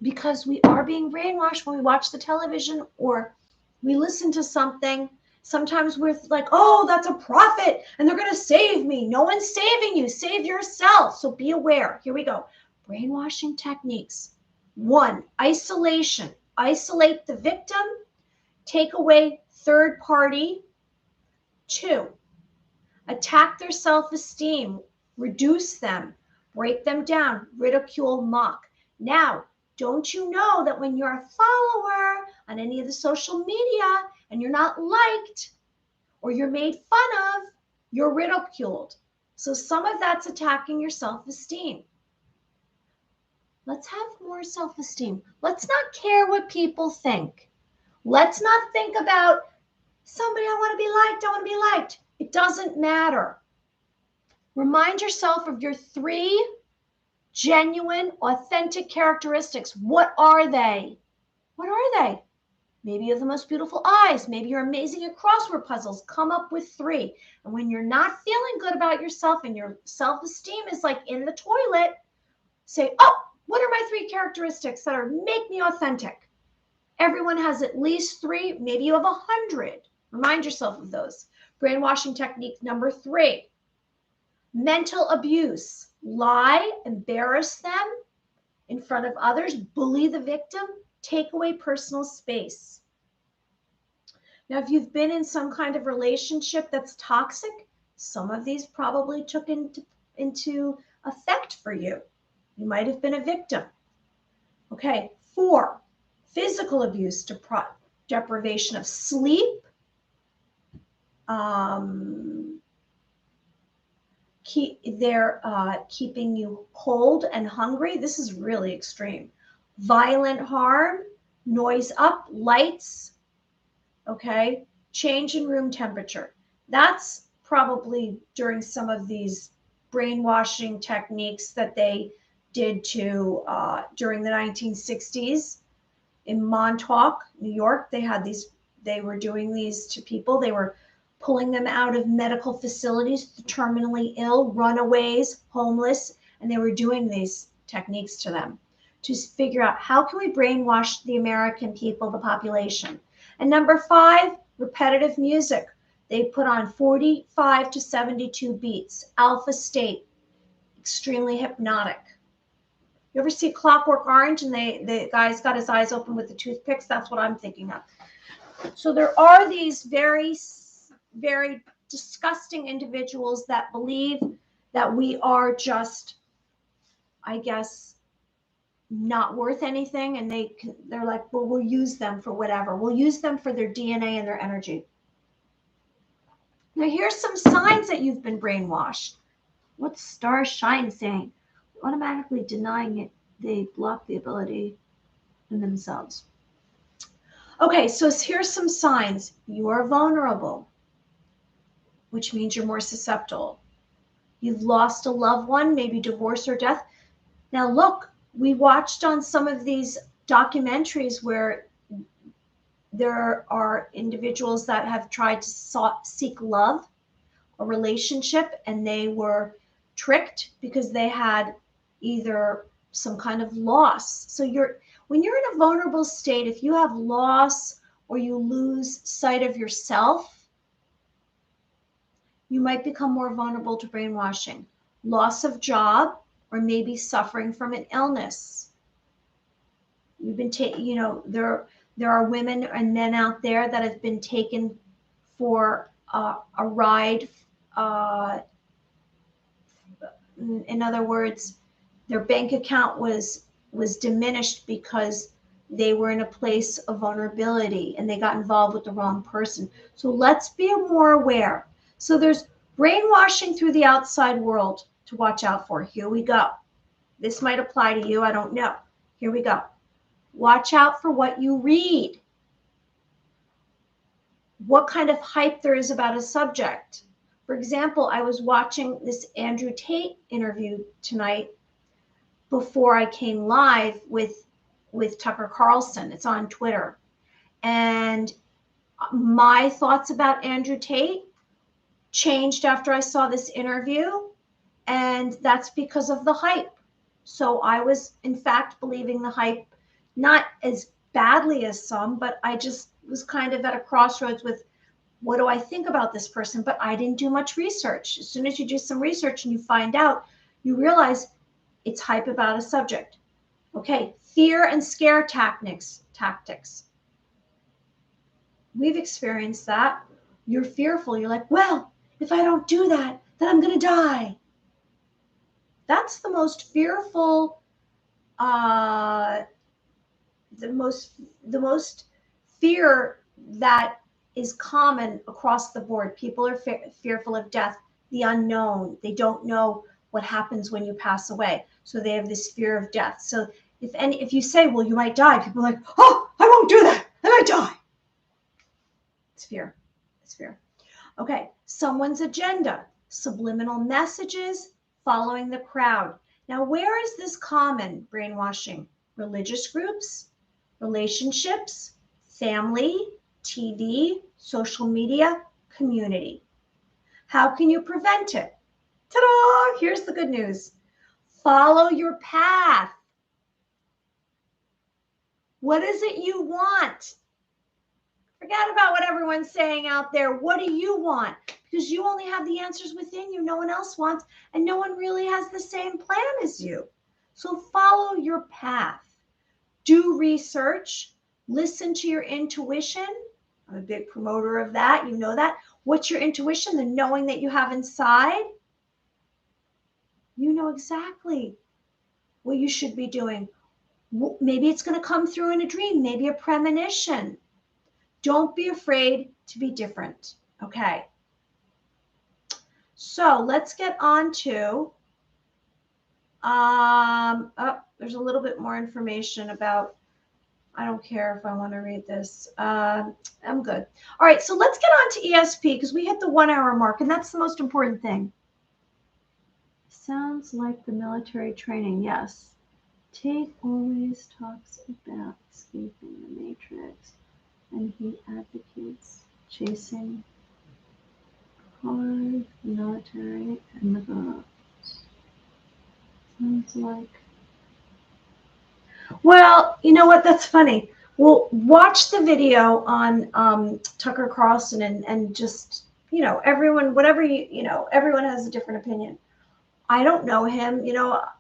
Because we are being brainwashed when we watch the television or we listen to something. Sometimes we're like, oh, that's a prophet and they're going to save me. No one's saving you. Save yourself. So be aware. Here we go. Brainwashing techniques. 1, isolation. Isolate the victim. Take away third party. 2, attack their self-esteem. Reduce them. Break them down. Ridicule, mock. Now, don't you know that when you're a follower on any of the social media and you're not liked or you're made fun of, you're ridiculed. So some of that's attacking your self-esteem. Let's have more self-esteem. Let's not care what people think. Let's not think about somebody, I want to be liked, I want to be liked. It doesn't matter. Remind yourself of your 3 genuine, authentic characteristics. What are they? What are they? Maybe you have the most beautiful eyes. Maybe you're amazing at crossword puzzles. Come up with 3. And when you're not feeling good about yourself and your self-esteem is like in the toilet, say, oh, what are my 3 characteristics that make me authentic? Everyone has at least 3. Maybe you have 100. Remind yourself of those. Brainwashing technique number 3. Mental abuse. Lie, embarrass them in front of others, bully the victim, take away personal space. Now, if you've been in some kind of relationship that's toxic, some of these probably took into effect for you. You might have been a victim. Okay, 4, physical abuse, deprivation of sleep, keeping you cold and hungry. This is really extreme. Violent harm, noise up, lights, okay, change in room temperature. That's probably during some of these brainwashing techniques that they did to during the 1960s in Montauk, New York. They were doing these to people. They were pulling them out of medical facilities, the terminally ill, runaways, homeless, and they were doing these techniques to them to figure out how can we brainwash the American people, the population. And number 5, repetitive music. They put on 45 to 72 beats, alpha state, extremely hypnotic. You ever see Clockwork Orange and the guy's got his eyes open with the toothpicks? That's what I'm thinking of. So there are these very, very disgusting individuals that believe that we are just, I guess, not worth anything, and they're like, well, we'll use them for whatever. We'll use them for their DNA and their energy. Now here's some signs that you've been brainwashed. What's Star Shine saying? Automatically denying it, they block the ability in themselves. Okay, so here's some signs. You are vulnerable, which means you're more susceptible. You've lost a loved one, maybe divorce or death. Now look, we watched on some of these documentaries where there are individuals that have tried to seek love, a relationship, and they were tricked because they had either some kind of loss. So when you're in a vulnerable state, if you have loss or you lose sight of yourself, you might become more vulnerable to brainwashing. Loss of job, or maybe suffering from an illness. You've been there are women and men out there that have been taken for a ride. In other words, their bank account was diminished because they were in a place of vulnerability and they got involved with the wrong person. So let's be more aware. So there's brainwashing through the outside world to watch out for. Here we go. This might apply to you. I don't know. Here we go. Watch out for what you read. What kind of hype there is about a subject. For example, I was watching this Andrew Tate interview tonight before I came live with Tucker Carlson. It's on Twitter. And my thoughts about Andrew Tate changed after I saw this interview, and that's because of the hype. So I was, in fact, believing the hype, not as badly as some, but I just was kind of at a crossroads with, what do I think about this person? But I didn't do much research. As soon as you do some research and you find out, you realize it's hype about a subject. Okay, fear and scare tactics. We've experienced that. You're fearful. You're like, well, if I don't do that, then I'm going to die. That's the most fearful, the most fear that is common across the board. People are fearful of death, the unknown. They don't know what happens when you pass away. So they have this fear of death. So if you say, well, you might die, people are like, oh, I won't do that. I might die. It's fear. It's fear. Okay. Someone's agenda, subliminal messages, following the crowd. Now, where is this common, brainwashing? Religious groups, relationships, family, TV, social media, community. How can you prevent it? Ta-da! Here's the good news. Follow your path. What is it you want? Forget about what everyone's saying out there. What do you want? Because you only have the answers within you. No one else wants, and no one really has the same plan as you. So follow your path. Do research. Listen to your intuition. I'm a big promoter of that. You know that. What's your intuition? The knowing that you have inside. You know exactly what you should be doing. Maybe it's going to come through in a dream, maybe a premonition. Don't be afraid to be different. Okay. So let's get on to, there's a little bit more information about, I don't care if I want to read this. I'm good. All right, so let's get on to ESP because we hit the 1 hour mark, and that's the most important thing. Sounds like the military training, yes. Tate always talks about escaping the matrix, and he advocates chasing hard military and the gods. Sounds like. Well, you know what? That's funny. Well, watch the video on Tucker Carlson and just, everyone, whatever everyone has a different opinion. I don't know him,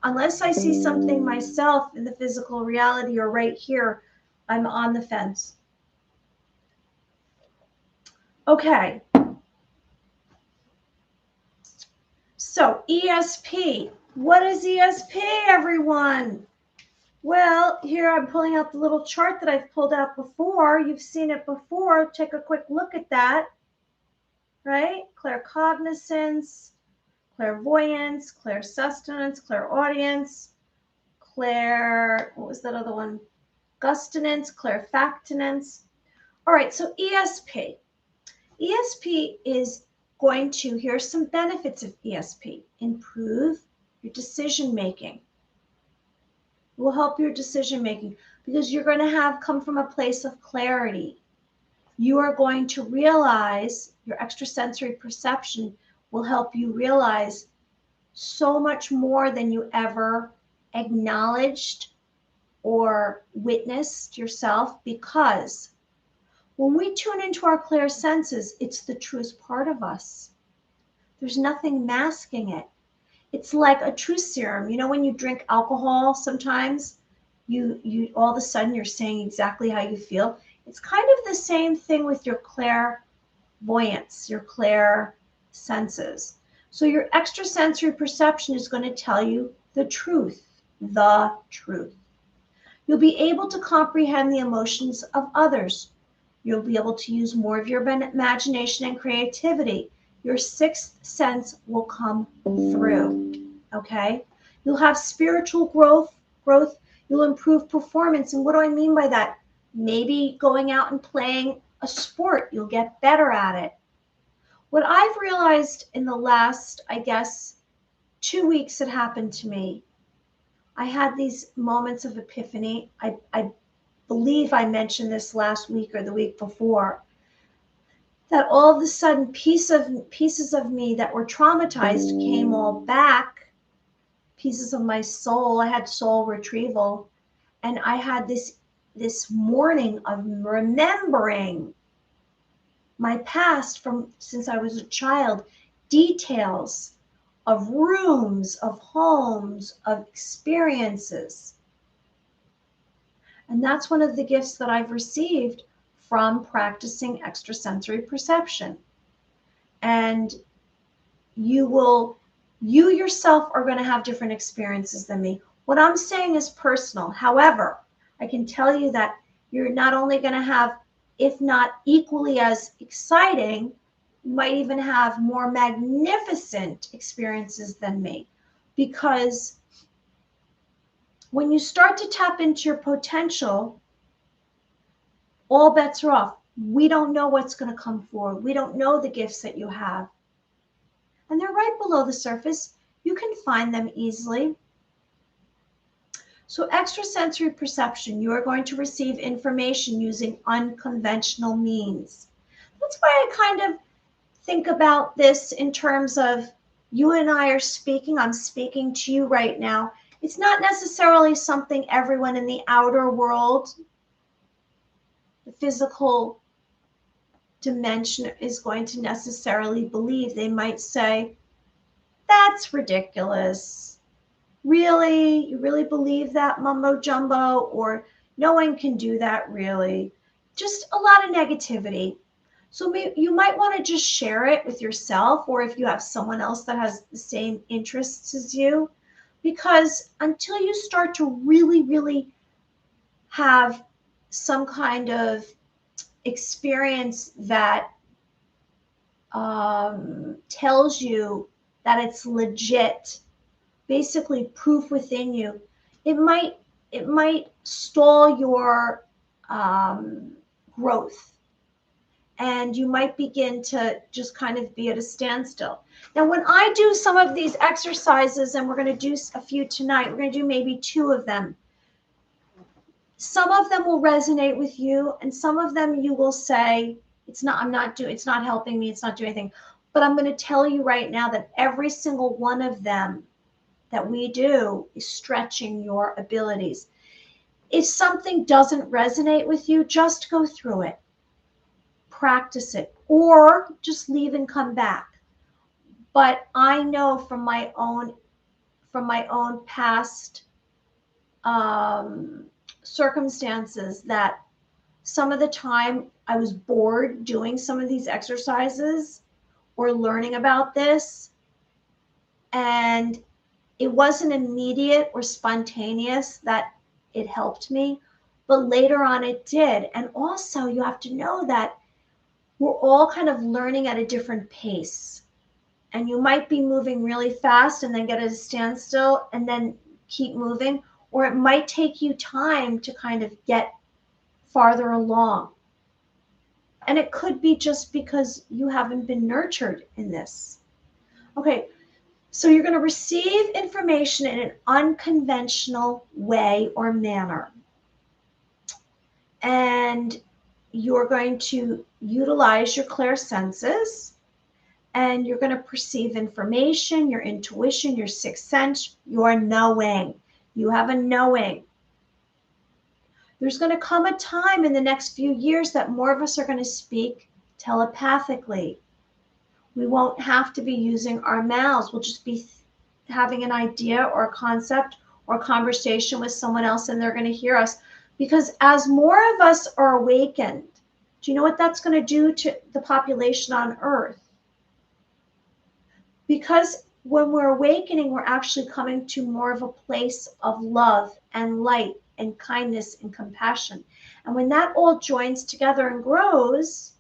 unless I see something myself in the physical reality or right here, I'm on the fence. Okay. So ESP, what is ESP, everyone? Well, here I'm pulling out the little chart that I've pulled out before. You've seen it before. Take a quick look at that, right? Claircognizance, clairvoyance, clairsustenance, clairaudience, what was that other one? Gustinance, clairfactinance. All right, so ESP. ESP is going to, here's some benefits of ESP. Improve your decision making. It will help your decision making because you're going to come from a place of clarity. You are going to realize your extrasensory perception will help you realize so much more than you ever acknowledged or witnessed yourself, because when we tune into our clear senses, it's the truest part of us. There's nothing masking it. It's like a truth serum. When you drink alcohol, sometimes you all of a sudden you're saying exactly how you feel. It's kind of the same thing with your clairvoyance, your clair senses. So your extrasensory perception is going to tell you the truth, the truth. You'll be able to comprehend the emotions of others. You'll be able to use more of your imagination and creativity. Your sixth sense will come through, okay? You'll have spiritual growth. You'll improve performance. And what do I mean by that? Maybe going out and playing a sport, you'll get better at it. What I've realized in the last, I guess, 2 weeks it happened to me. I had these moments of epiphany. I believe I mentioned this last week or the week before, that all of a sudden pieces of me that were traumatized came all back, pieces of my soul. I had soul retrieval, and I had this morning of remembering my past from since I was a child, details of rooms, of homes, of experiences. And that's one of the gifts that I've received from practicing extrasensory perception. And you yourself are going to have different experiences than me. What I'm saying is personal. However, I can tell you that you're not only going to have, if not equally as exciting, you might even have more magnificent experiences than me. Because when you start to tap into your potential, all bets are off. We don't know what's going to come forward. We don't know the gifts that you have. And they're right below the surface. You can find them easily. So extrasensory perception, you are going to receive information using unconventional means. That's why I kind of think about this in terms of you and I are speaking. I'm speaking to you right now. It's not necessarily something everyone in the outer world, the physical dimension, is going to necessarily believe. They might say, that's ridiculous. Really? You really believe that mumbo jumbo? Or no one can do that, really? Just a lot of negativity. So you might want to just share it with yourself, or if you have someone else that has the same interests as you, because until you start to really, really have some kind of experience that tells you that it's legit, basically proof within you, it might stall your growth, and you might begin to just kind of be at a standstill. Now, when I do some of these exercises, and we're going to do a few tonight, we're going to do maybe 2 of them. Some of them will resonate with you, and some of them you will say, it's not helping me, it's not doing anything. But I'm going to tell you right now that every single one of them that we do is stretching your abilities. If something doesn't resonate with you, just go through it, practice it, or just leave and come back. But I know from my own past circumstances that some of the time I was bored doing some of these exercises or learning about this, and it wasn't immediate or spontaneous that it helped me, but later on it did. And also you have to know that we're all kind of learning at a different pace. And you might be moving really fast and then get at a standstill and then keep moving, or it might take you time to kind of get farther along. And it could be just because you haven't been nurtured in this. Okay, so you're going to receive information in an unconventional way or manner. And you're going to utilize your clairsenses, and you're going to perceive information, your intuition, your sixth sense, your knowing. You have a knowing. There's going to come a time in the next few years that more of us are going to speak telepathically. We won't have to be using our mouths. We'll just be having an idea or a concept or a conversation with someone else, and they're going to hear us. Because as more of us are awakened, do you know what that's going to do to the population on Earth? Because when we're awakening, we're actually coming to more of a place of love and light and kindness and compassion. And when that all joins together and grows,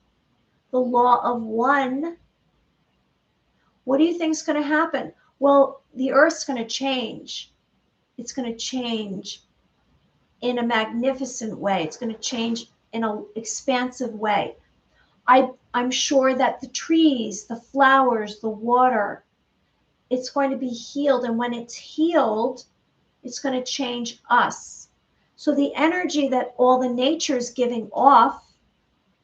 the law of one, what do you think is going to happen? Well, the Earth's going to change. It's going to change in a magnificent way. It's going to change in an expansive way. I'm sure that the trees, the flowers, the water, it's going to be healed. And when it's healed, it's going to change us. So the energy that all the nature is giving off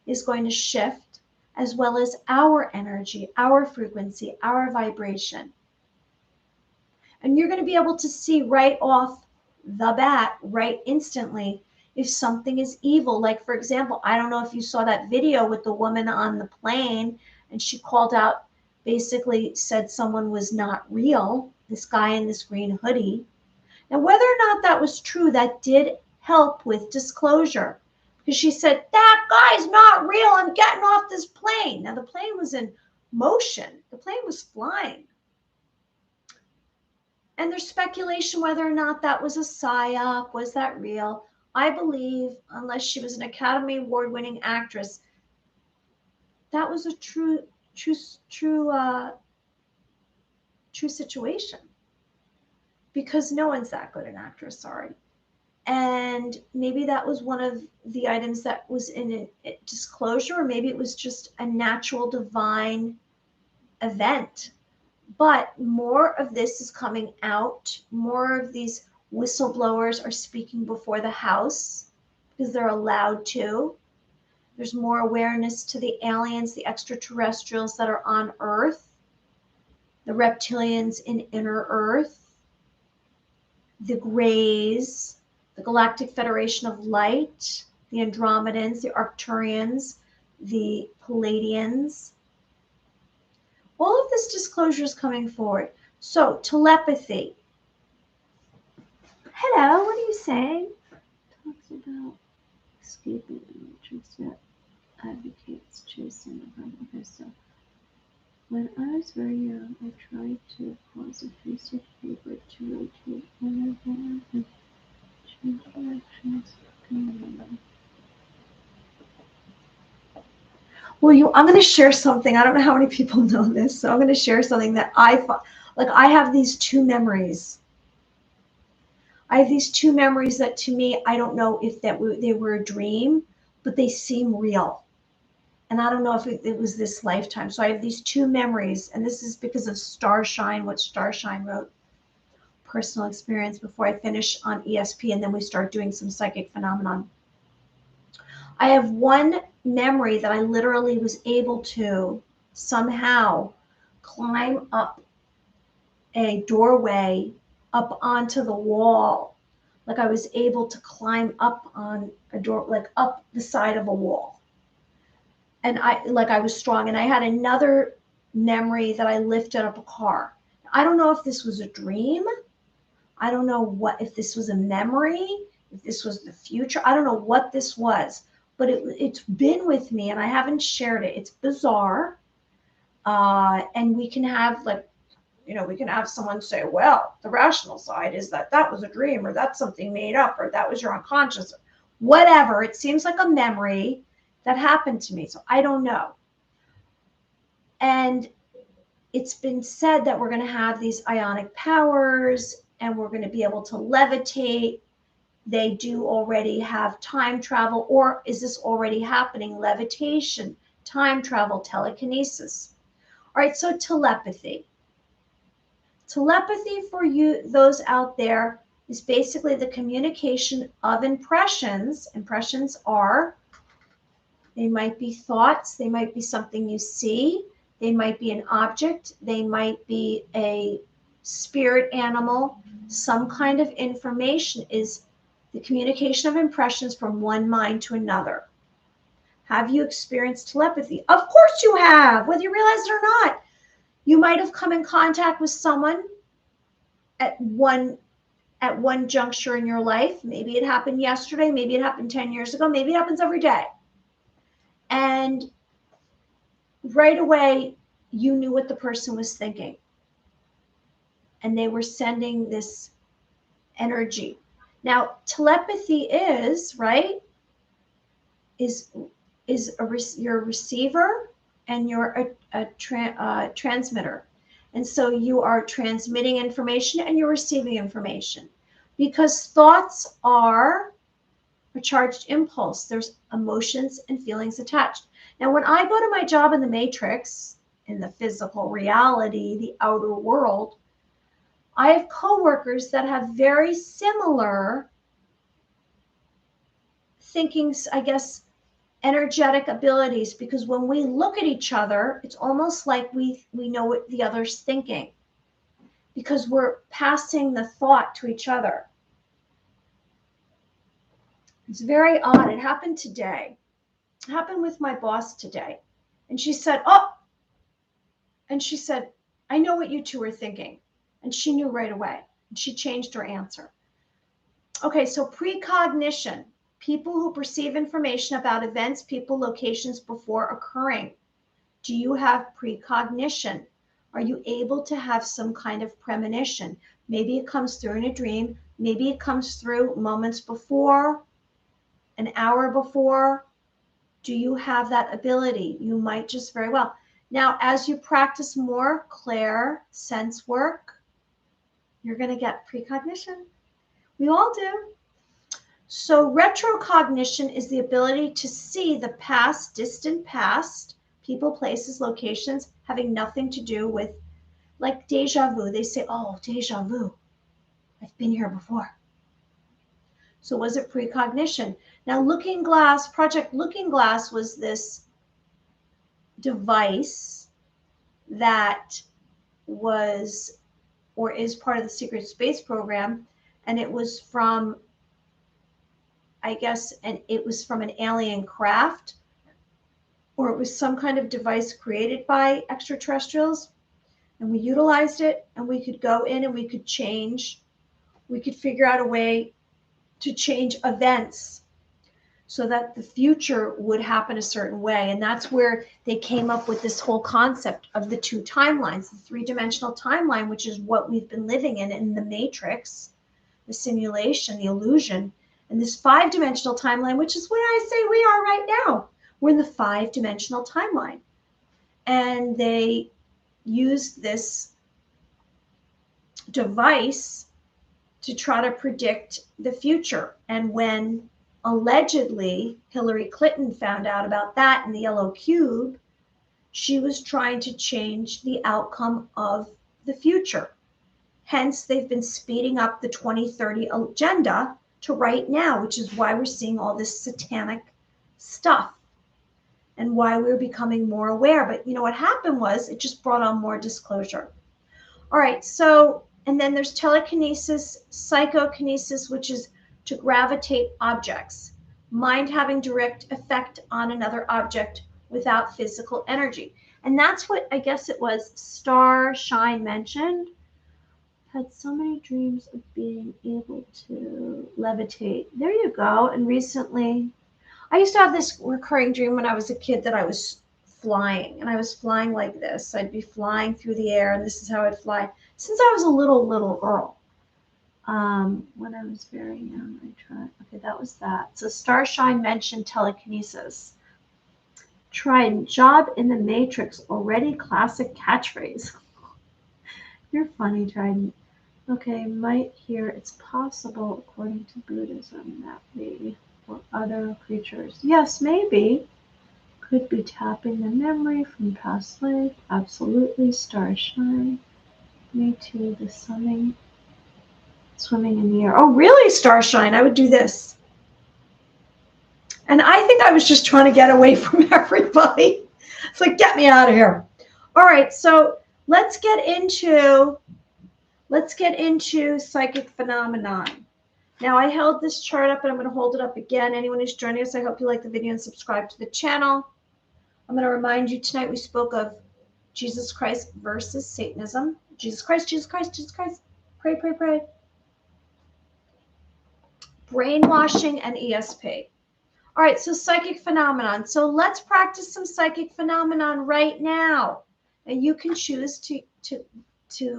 is going to shift, as well as our energy, our frequency, our vibration. And you're going to be able to see right off the bat, right instantly, if something is evil. Like, for example, I don't know if you saw that video with the woman on the plane, and she called out, basically said someone was not real, this guy in this green hoodie. Now, whether or not that was true, that did help with disclosure, because she said, that guy's not real, I'm getting off this plane. Now, the plane was in motion, the plane was flying. And there's speculation whether or not that was a psyop. Was that real? I believe, unless she was an Academy Award-winning actress, that was a true situation. Because no one's that good an actress, sorry. And maybe that was one of the items that was in a disclosure, or maybe it was just a natural divine event. But more of this is coming out. More of these whistleblowers are speaking before the House because they're allowed to. There's more awareness to the aliens, the extraterrestrials that are on Earth, the reptilians in inner Earth, the Greys, the Galactic Federation of Light, the Andromedans, the Arcturians, the Palladians. All of this disclosure is coming forward. So, telepathy. Hello, what are you saying? Talks about escaping the matrix, yet advocates chasing the problem. Okay, so when I was very young, I tried to cause a piece of paper to rotate one and change directions. Well, I'm going to share something. I don't know how many people know this, so I'm going to share something that I have these two memories. I have these two memories that, to me, I don't know if they were a dream, but they seem real. And I don't know if it was this lifetime. So I have these two memories, and this is because of Starshine, what Starshine wrote, personal experience, before I finish on ESP, and then we start doing some psychic phenomenon. I have one memory that I literally was able to somehow climb up a doorway up onto the wall. Like I was able to climb up on a door, like up the side of a wall. And I was strong. And I had another memory that I lifted up a car. I don't know if this was a dream. I don't know if this was a memory, if this was the future. I don't know what this was, but it's been with me and I haven't shared it. It's bizarre. And we can have we can have someone say, well, the rational side is that was a dream, or that's something made up, or that was your unconscious, or whatever. It seems like a memory that happened to me. So I don't know. And it's been said that we're going to have these ionic powers and we're going to be able to levitate. They do already have time travel, or is this already happening? Levitation, time travel, telekinesis. All right, so telepathy. Telepathy, for you, those out there, is basically the communication of impressions. Impressions they might be thoughts, they might be something you see, they might be an object, they might be a spirit animal. Some kind of information is the communication of impressions from one mind to another. Have you experienced telepathy? Of course you have, whether you realize it or not. You might have come in contact with someone at one juncture in your life. Maybe it happened yesterday, maybe it happened 10 years ago, maybe it happens every day. And right away, you knew what the person was thinking. And they were sending this energy. Now, telepathy is, right, you're a receiver and you're a transmitter. And so you are transmitting information and you're receiving information, because thoughts are a charged impulse. There's emotions and feelings attached. Now, when I go to my job in the matrix, in the physical reality, the outer world, I have coworkers that have very similar thinking, I guess, energetic abilities, because when we look at each other, it's almost like we know what the other's thinking, because we're passing the thought to each other. It's very odd. It happened today. It happened with my boss today. And she said, oh, and she said, I know what you two are thinking. And she knew right away. And she changed her answer. Okay, so precognition. People who perceive information about events, people, locations before occurring. Do you have precognition? Are you able to have some kind of premonition? Maybe it comes through in a dream. Maybe it comes through moments before, an hour before. Do you have that ability? You might just very well. Now, as you practice more clair sense work, you're going to get precognition. We all do. So retrocognition is the ability to see the past, distant past, people, places, locations, having nothing to do with, like deja vu. They say, oh, deja vu. I've been here before. So was it precognition? Now, Looking Glass, Project Looking Glass was this device that was or is part of the secret space program, and it was from, I guess, and it was from an alien craft, or it was some kind of device created by extraterrestrials, and we utilized it, and we could go in and we could change, we could figure out a way to change events so that the future would happen a certain way. And that's where they came up with this whole concept of the two timelines, the three-dimensional timeline, which is what we've been living in the matrix, the simulation, the illusion, and this five-dimensional timeline, which is where I say we are right now. We're in the five-dimensional timeline. And they used this device to try to predict the future. And when allegedly Hillary Clinton found out about that in the yellow cube, she was trying to change the outcome of the future. Hence, they've been speeding up the 2030 agenda to right now, which is why we're seeing all this satanic stuff and why we're becoming more aware. But you know what happened was it just brought on more disclosure. All right, so, and then there's telekinesis, psychokinesis, which is to gravitate objects, mind having direct effect on another object without physical energy. And that's what I guess it was Starshine mentioned. Had so many dreams of being able to levitate. There you go. And recently, I used to have this recurring dream when I was a kid that I was flying, and I was flying like this. I'd be flying through the air, and this is how I'd fly since I was a little girl. When I was very young, I tried. Okay, that was that. So Starshine mentioned telekinesis. Tried job in the Matrix, already classic catchphrase. You're funny, Trident. Okay, might hear it's possible according to Buddhism that we or other creatures. Yes, maybe. Could be tapping the memory from past life. Absolutely. Starshine. Me too. The swimming in the air. Oh, really, Starshine? I would do this. And I think I was just trying to get away from everybody. It's like, get me out of here. All right, so let's get into psychic phenomenon. Now, I held this chart up, and I'm going to hold it up again. Anyone who's joining us, I hope you like the video and subscribe to the channel. I'm going to remind you tonight we spoke of Jesus Christ versus Satanism. Jesus Christ, Jesus Christ, Jesus Christ. Pray, pray, pray. Brainwashing and ESP. All right, so psychic phenomenon. So let's practice some psychic phenomenon right now. And you can choose to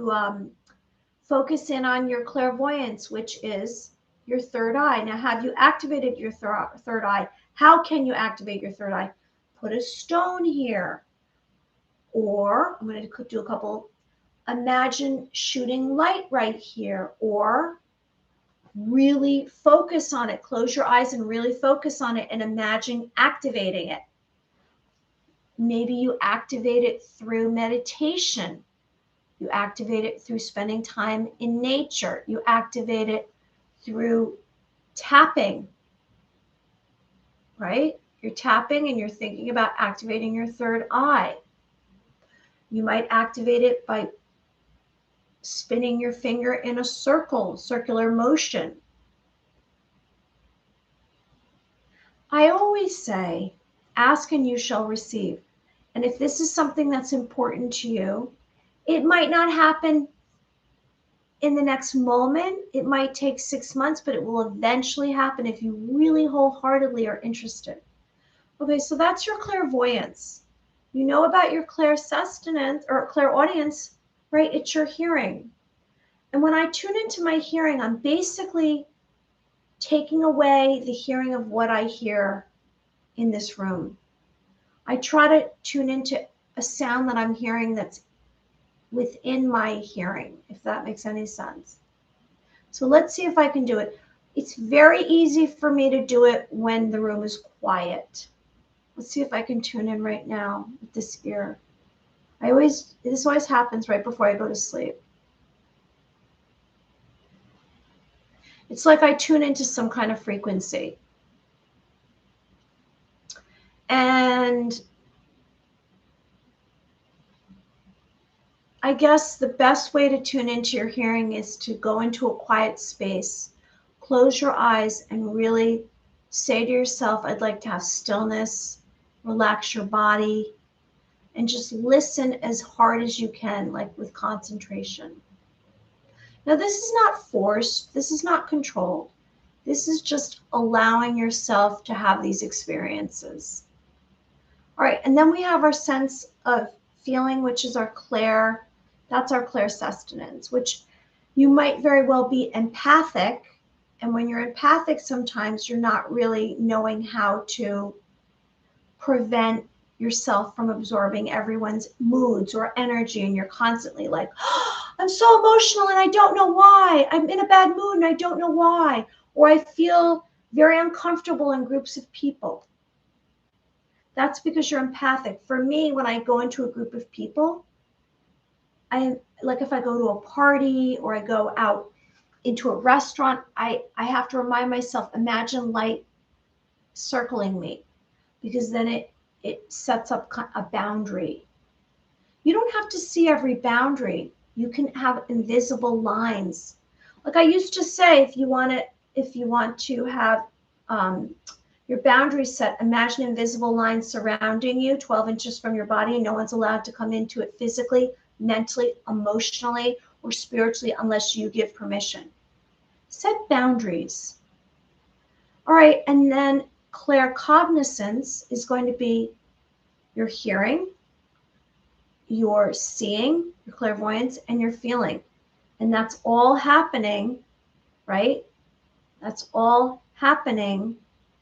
focus in on your clairvoyance, which is your third eye. Now, have you activated your third eye? How can you activate your third eye? Put a stone here. Or I'm going to do a couple. Imagine shooting light right here. Or really focus on it. Close your eyes and really focus on it and imagine activating it. Maybe you activate it through meditation. You activate it through spending time in nature. You activate it through tapping, right? You're tapping and you're thinking about activating your third eye. You might activate it by spinning your finger in a circle, circular motion. I always say, ask and you shall receive. And if this is something that's important to you, it might not happen in the next moment. It might take 6 months, but it will eventually happen if you really wholeheartedly are interested. Okay, so that's your clairvoyance. You know about your clairsustenance or clairaudience, right? It's your hearing. And when I tune into my hearing, I'm basically taking away the hearing of what I hear in this room. I try to tune into a sound that I'm hearing that's within my hearing, if that makes any sense. So let's see if I can do it. It's very easy for me to do it when the room is quiet. Let's see if I can tune in right now with this ear. This always happens right before I go to sleep. It's like I tune into some kind of frequency. And I guess the best way to tune into your hearing is to go into a quiet space, close your eyes, and really say to yourself, I'd like to have stillness, relax your body, and just listen as hard as you can, like with concentration. Now, this is not forced. This is not controlled. This is just allowing yourself to have these experiences. All right, and then we have our sense of feeling, which is our clair. That's our clairsustenance, which you might very well be empathic. And when you're empathic, sometimes you're not really knowing how to prevent yourself from absorbing everyone's moods or energy. And you're constantly like, oh, I'm so emotional and I don't know why. I'm in a bad mood and I don't know why. Or I feel very uncomfortable in groups of people. That's because you're empathic. For me, when I go into a group of people, like if I go to a party or I go out into a restaurant, I have to remind myself, imagine light circling me, because then it sets up a boundary. You don't have to see every boundary. You can have invisible lines. Like I used to say, if you want to have your boundaries set, imagine invisible lines surrounding you 12 inches from your body, and no one's allowed to come into it physically, mentally, emotionally, or spiritually unless you give permission. Set boundaries. All right, and then claircognizance is going to be your hearing, your seeing, your clairvoyance, and your feeling. And that's all happening, right? That's all happening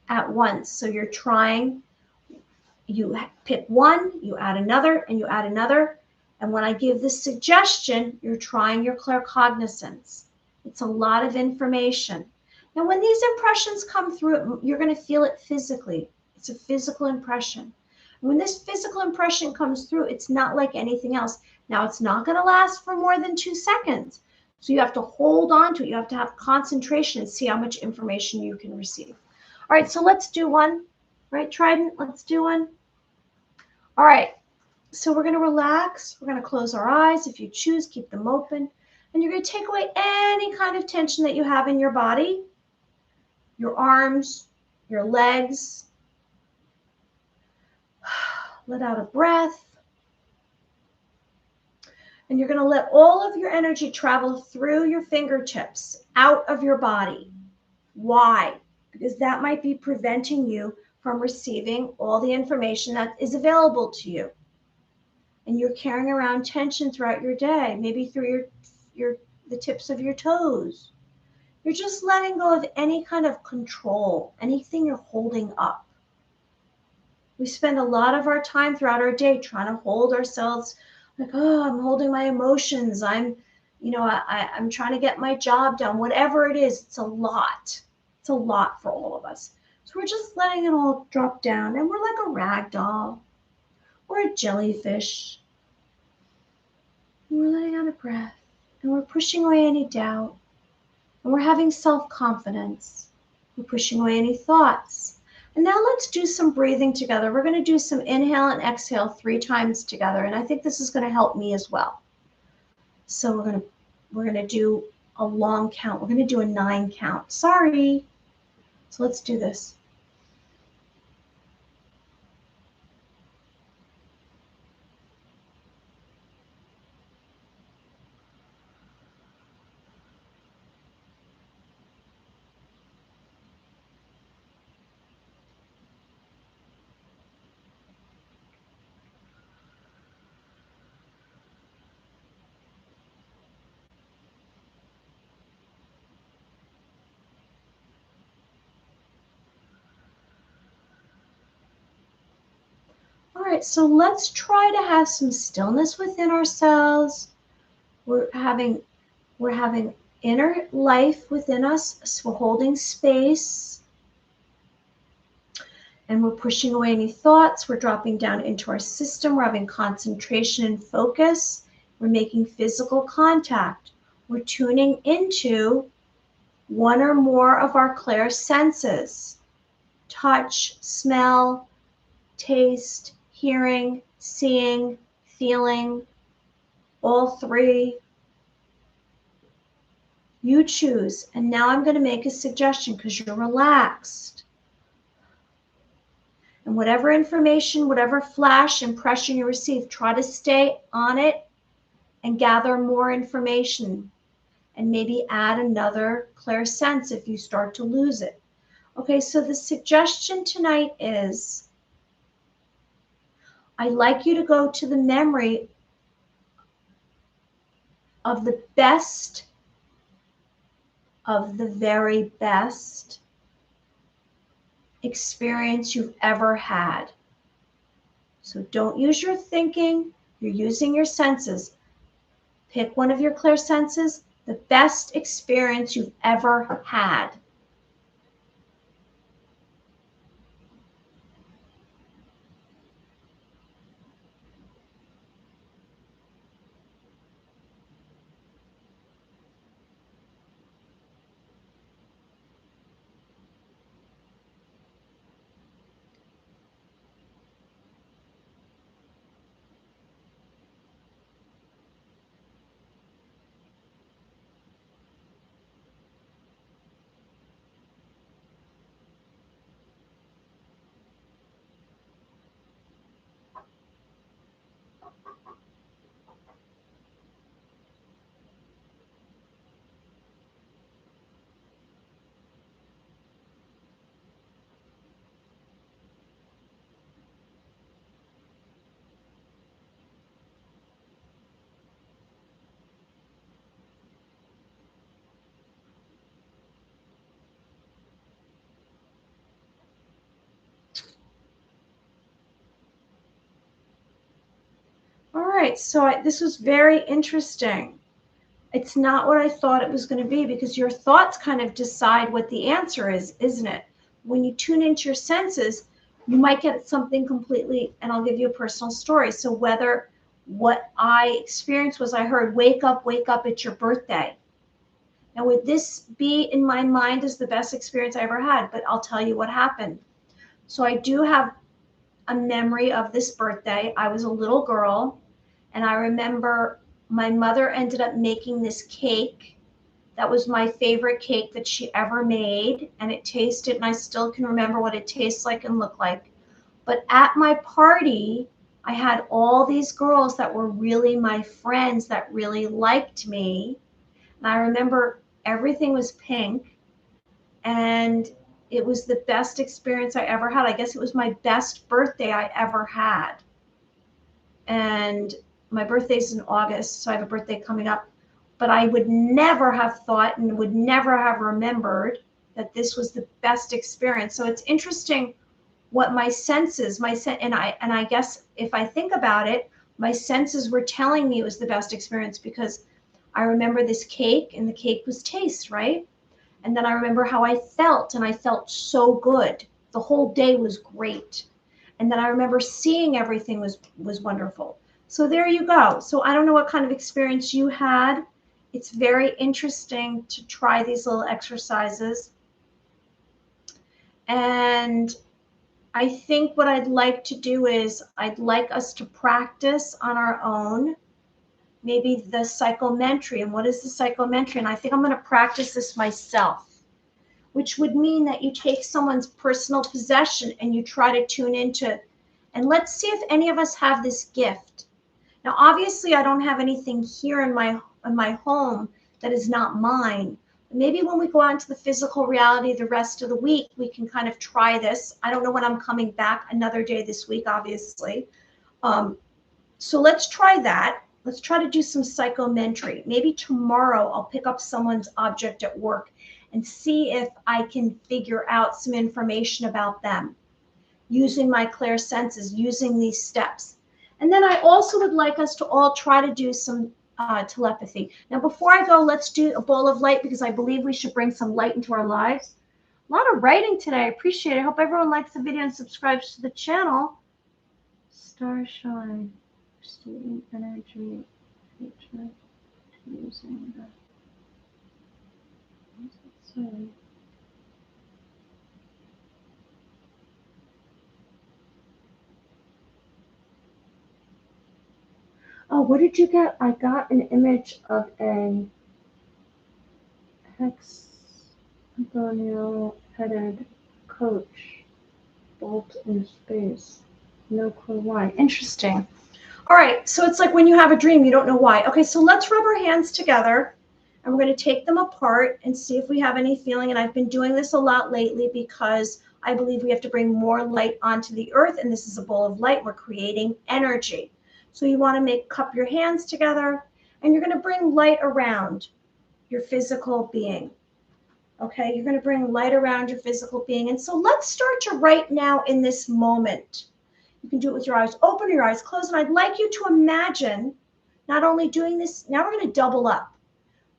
at once. So you're trying, you pick one, you add another, and you add another. And when I give this suggestion, you're trying your claircognizance. It's a lot of information. Now, when these impressions come through, you're going to feel it physically. It's a physical impression. When this physical impression comes through, it's not like anything else. Now, it's not going to last for more than 2 seconds. So you have to hold on to it. You have to have concentration and see how much information you can receive. All right, so let's do one. Right, Trident, let's do one. All right, so we're going to relax. We're going to close our eyes. If you choose, keep them open. And you're going to take away any kind of tension that you have in your body, your arms, your legs. Let out a breath. And you're going to let all of your energy travel through your fingertips, out of your body. Why? Because that might be preventing you from receiving all the information that is available to you. And you're carrying around tension throughout your day, maybe through the tips of your toes. You're just letting go of any kind of control, anything you're holding up. We spend a lot of our time throughout our day trying to hold ourselves like, oh, I'm holding my emotions. I'm, I'm trying to get my job done. Whatever it is, it's a lot. It's a lot for all of us. So we're just letting it all drop down, and we're like a rag doll or a jellyfish. And we're letting out a breath, and we're pushing away any doubt, and we're having self-confidence. We're pushing away any thoughts. And now let's do some breathing together. We're going to do some inhale and exhale 3 times together, and I think this is going to help me as well. So we're going to do a long count. We're going to do a 9 count. Sorry. So let's do this. All right, so let's try to have some stillness within ourselves. We're having inner life within us, so we're holding space. And we're pushing away any thoughts. We're dropping down into our system. We're having concentration and focus. We're making physical contact. We're tuning into one or more of our clear senses: touch, smell, taste, hearing, seeing, feeling, all 3. You choose. And now I'm going to make a suggestion because you're relaxed. And whatever information, whatever flash impression you receive, try to stay on it and gather more information, and maybe add another clear sense if you start to lose it. Okay, so the suggestion tonight is I'd like you to go to the memory of the best, of the very best experience you've ever had. So don't use your thinking, you're using your senses. Pick one of your clear senses, the best experience you've ever had. All right, so this was very interesting. It's not what I thought it was going to be, because your thoughts kind of decide what the answer is, isn't it? When you tune into your senses, you might get something completely, and I'll give you a personal story. So whether what I experienced was I heard, wake up, it's your birthday. Now, would this be in my mind as the best experience I ever had? But I'll tell you what happened. So I do have a memory of this birthday. I was a little girl, and I remember my mother ended up making this cake. That was my favorite cake that she ever made, and it tasted, and I still can remember what it tastes like and looked like. But at my party, I had all these girls that were really my friends that really liked me. And I remember everything was pink, and it was the best experience I ever had. I guess it was my best birthday I ever had. And my birthday's in August, so I have a birthday coming up. But I would never have thought and would never have remembered that this was the best experience. So it's interesting what my senses, and I guess if I think about it, my senses were telling me it was the best experience, because I remember this cake, and the cake was taste, right? And then I remember how I felt, and I felt so good. The whole day was great. And then I remember seeing everything was wonderful. So there you go. So I don't know what kind of experience you had. It's very interesting to try these little exercises. And I think what I'd like to do is I'd like us to practice on our own, maybe the psychometry. And what is the psychometry? And I think I'm going to practice this myself, which would mean that you take someone's personal possession and you try to tune into, and let's see if any of us have this gift. Now, obviously, I don't have anything here in my home that is not mine. Maybe when we go out into the physical reality the rest of the week, we can kind of try this. I don't know when I'm coming back, another day this week, obviously. So let's try that. Let's try to do some psychometry. Maybe tomorrow I'll pick up someone's object at work and see if I can figure out some information about them using my clear senses, using these steps. And then I also would like us to all try to do some telepathy. Now, before I go, let's do a bowl of light, because I believe we should bring some light into our lives. A lot of writing today. I appreciate it. I hope everyone likes the video and subscribes to the channel. Starshine, receiving energy, future, using the. What does it say? Oh, what did you get? I got an image of a hexagonal-headed coach bolt in space. No clue why. Interesting. All right, so it's like when you have a dream, you don't know why. Okay, so let's rub our hands together, and we're going to take them apart and see if we have any feeling. And I've been doing this a lot lately because I believe we have to bring more light onto the earth, and this is a bowl of light. We're creating energy. So you want to cup your hands together, and you're going to bring light around your physical being. Okay, you're going to bring light around your physical being. And so let's start to right now in this moment. You can do it with your eyes open or your eyes closed. And I'd like you to imagine not only doing this, now we're going to double up.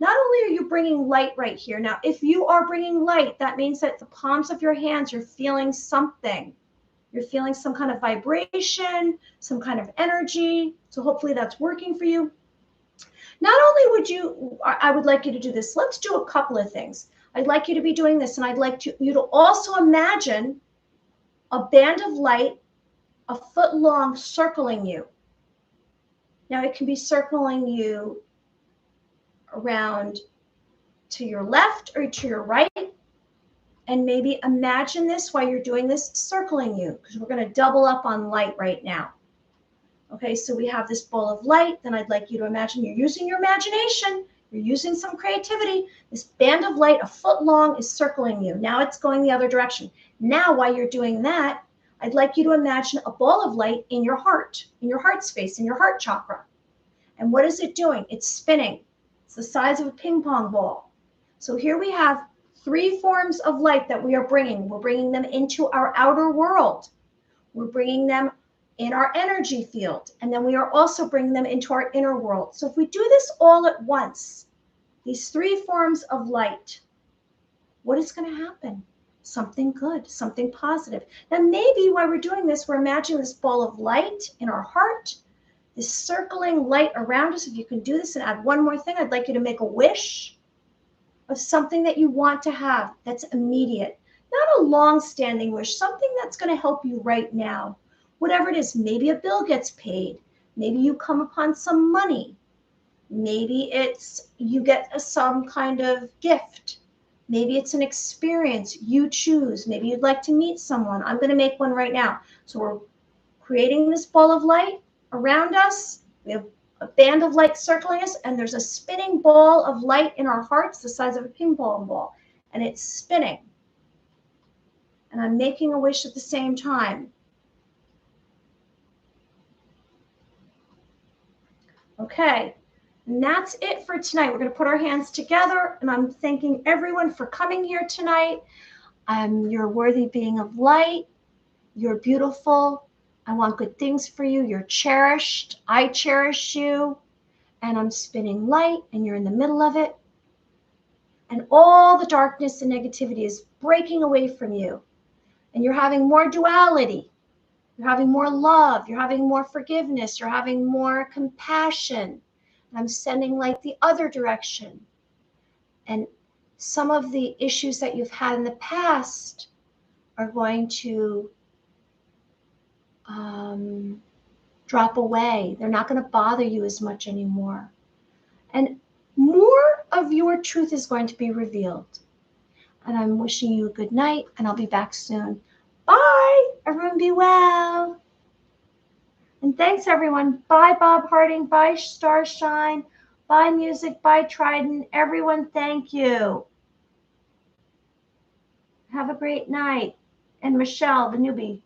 Not only are you bringing light right here. Now, if you are bringing light, that means that the palms of your hands, you're feeling something. You're feeling some kind of vibration, some kind of energy. So hopefully that's working for you. Not only I would like you to do this. Let's do a couple of things. I'd like you to be doing this, and I'd like you to also imagine a band of light a foot long circling you. Now it can be circling you around to your left or to your right. And maybe imagine this while you're doing this, circling you, because we're going to double up on light right now. Okay, so we have this bowl of light. Then I'd like you to imagine you're using your imagination. You're using some creativity. This band of light, a foot long, is circling you. Now it's going the other direction. Now, while you're doing that, I'd like you to imagine a ball of light in your heart space, in your heart chakra. And what is it doing? It's spinning. It's the size of a ping pong ball. So here we have 3 forms of light that we are bringing. We're bringing them into our outer world. We're bringing them in our energy field. And then we are also bringing them into our inner world. So if we do this all at once, these 3 forms of light, what is going to happen? Something good, something positive. Now, maybe while we're doing this, we're imagining this ball of light in our heart, this circling light around us. If you can do this and add one more thing, I'd like you to make a wish of something that you want to have that's immediate. Not a long-standing wish, something that's going to help you right now. Whatever it is, maybe a bill gets paid. Maybe you come upon some money. Maybe it's you get some kind of gift. Maybe it's an experience you choose. Maybe you'd like to meet someone. I'm going to make one right now. So we're creating this ball of light around us. We have a band of light circling us, and there's a spinning ball of light in our hearts the size of a ping pong ball, and it's spinning. And I'm making a wish at the same time. Okay, and that's it for tonight. We're going to put our hands together, and I'm thanking everyone for coming here tonight. You're worthy being of light. You're beautiful. I want good things for you. You're cherished. I cherish you. and I'm spinning light, and you're in the middle of it, and all the darkness and negativity is breaking away from you, and you're having more duality, you're having more love, you're having more forgiveness, you're having more compassion. I'm sending light the other direction. And some of the issues that you've had in the past are going to drop away. They're not going to bother you as much anymore. And more of your truth is going to be revealed. And I'm wishing you a good night, and I'll be back soon. Bye. Everyone be well. And thanks, everyone. Bye, Bob Harding. Bye, Starshine. Bye, Music. Bye, Trident. Everyone, thank you. Have a great night. And Michelle, the newbie.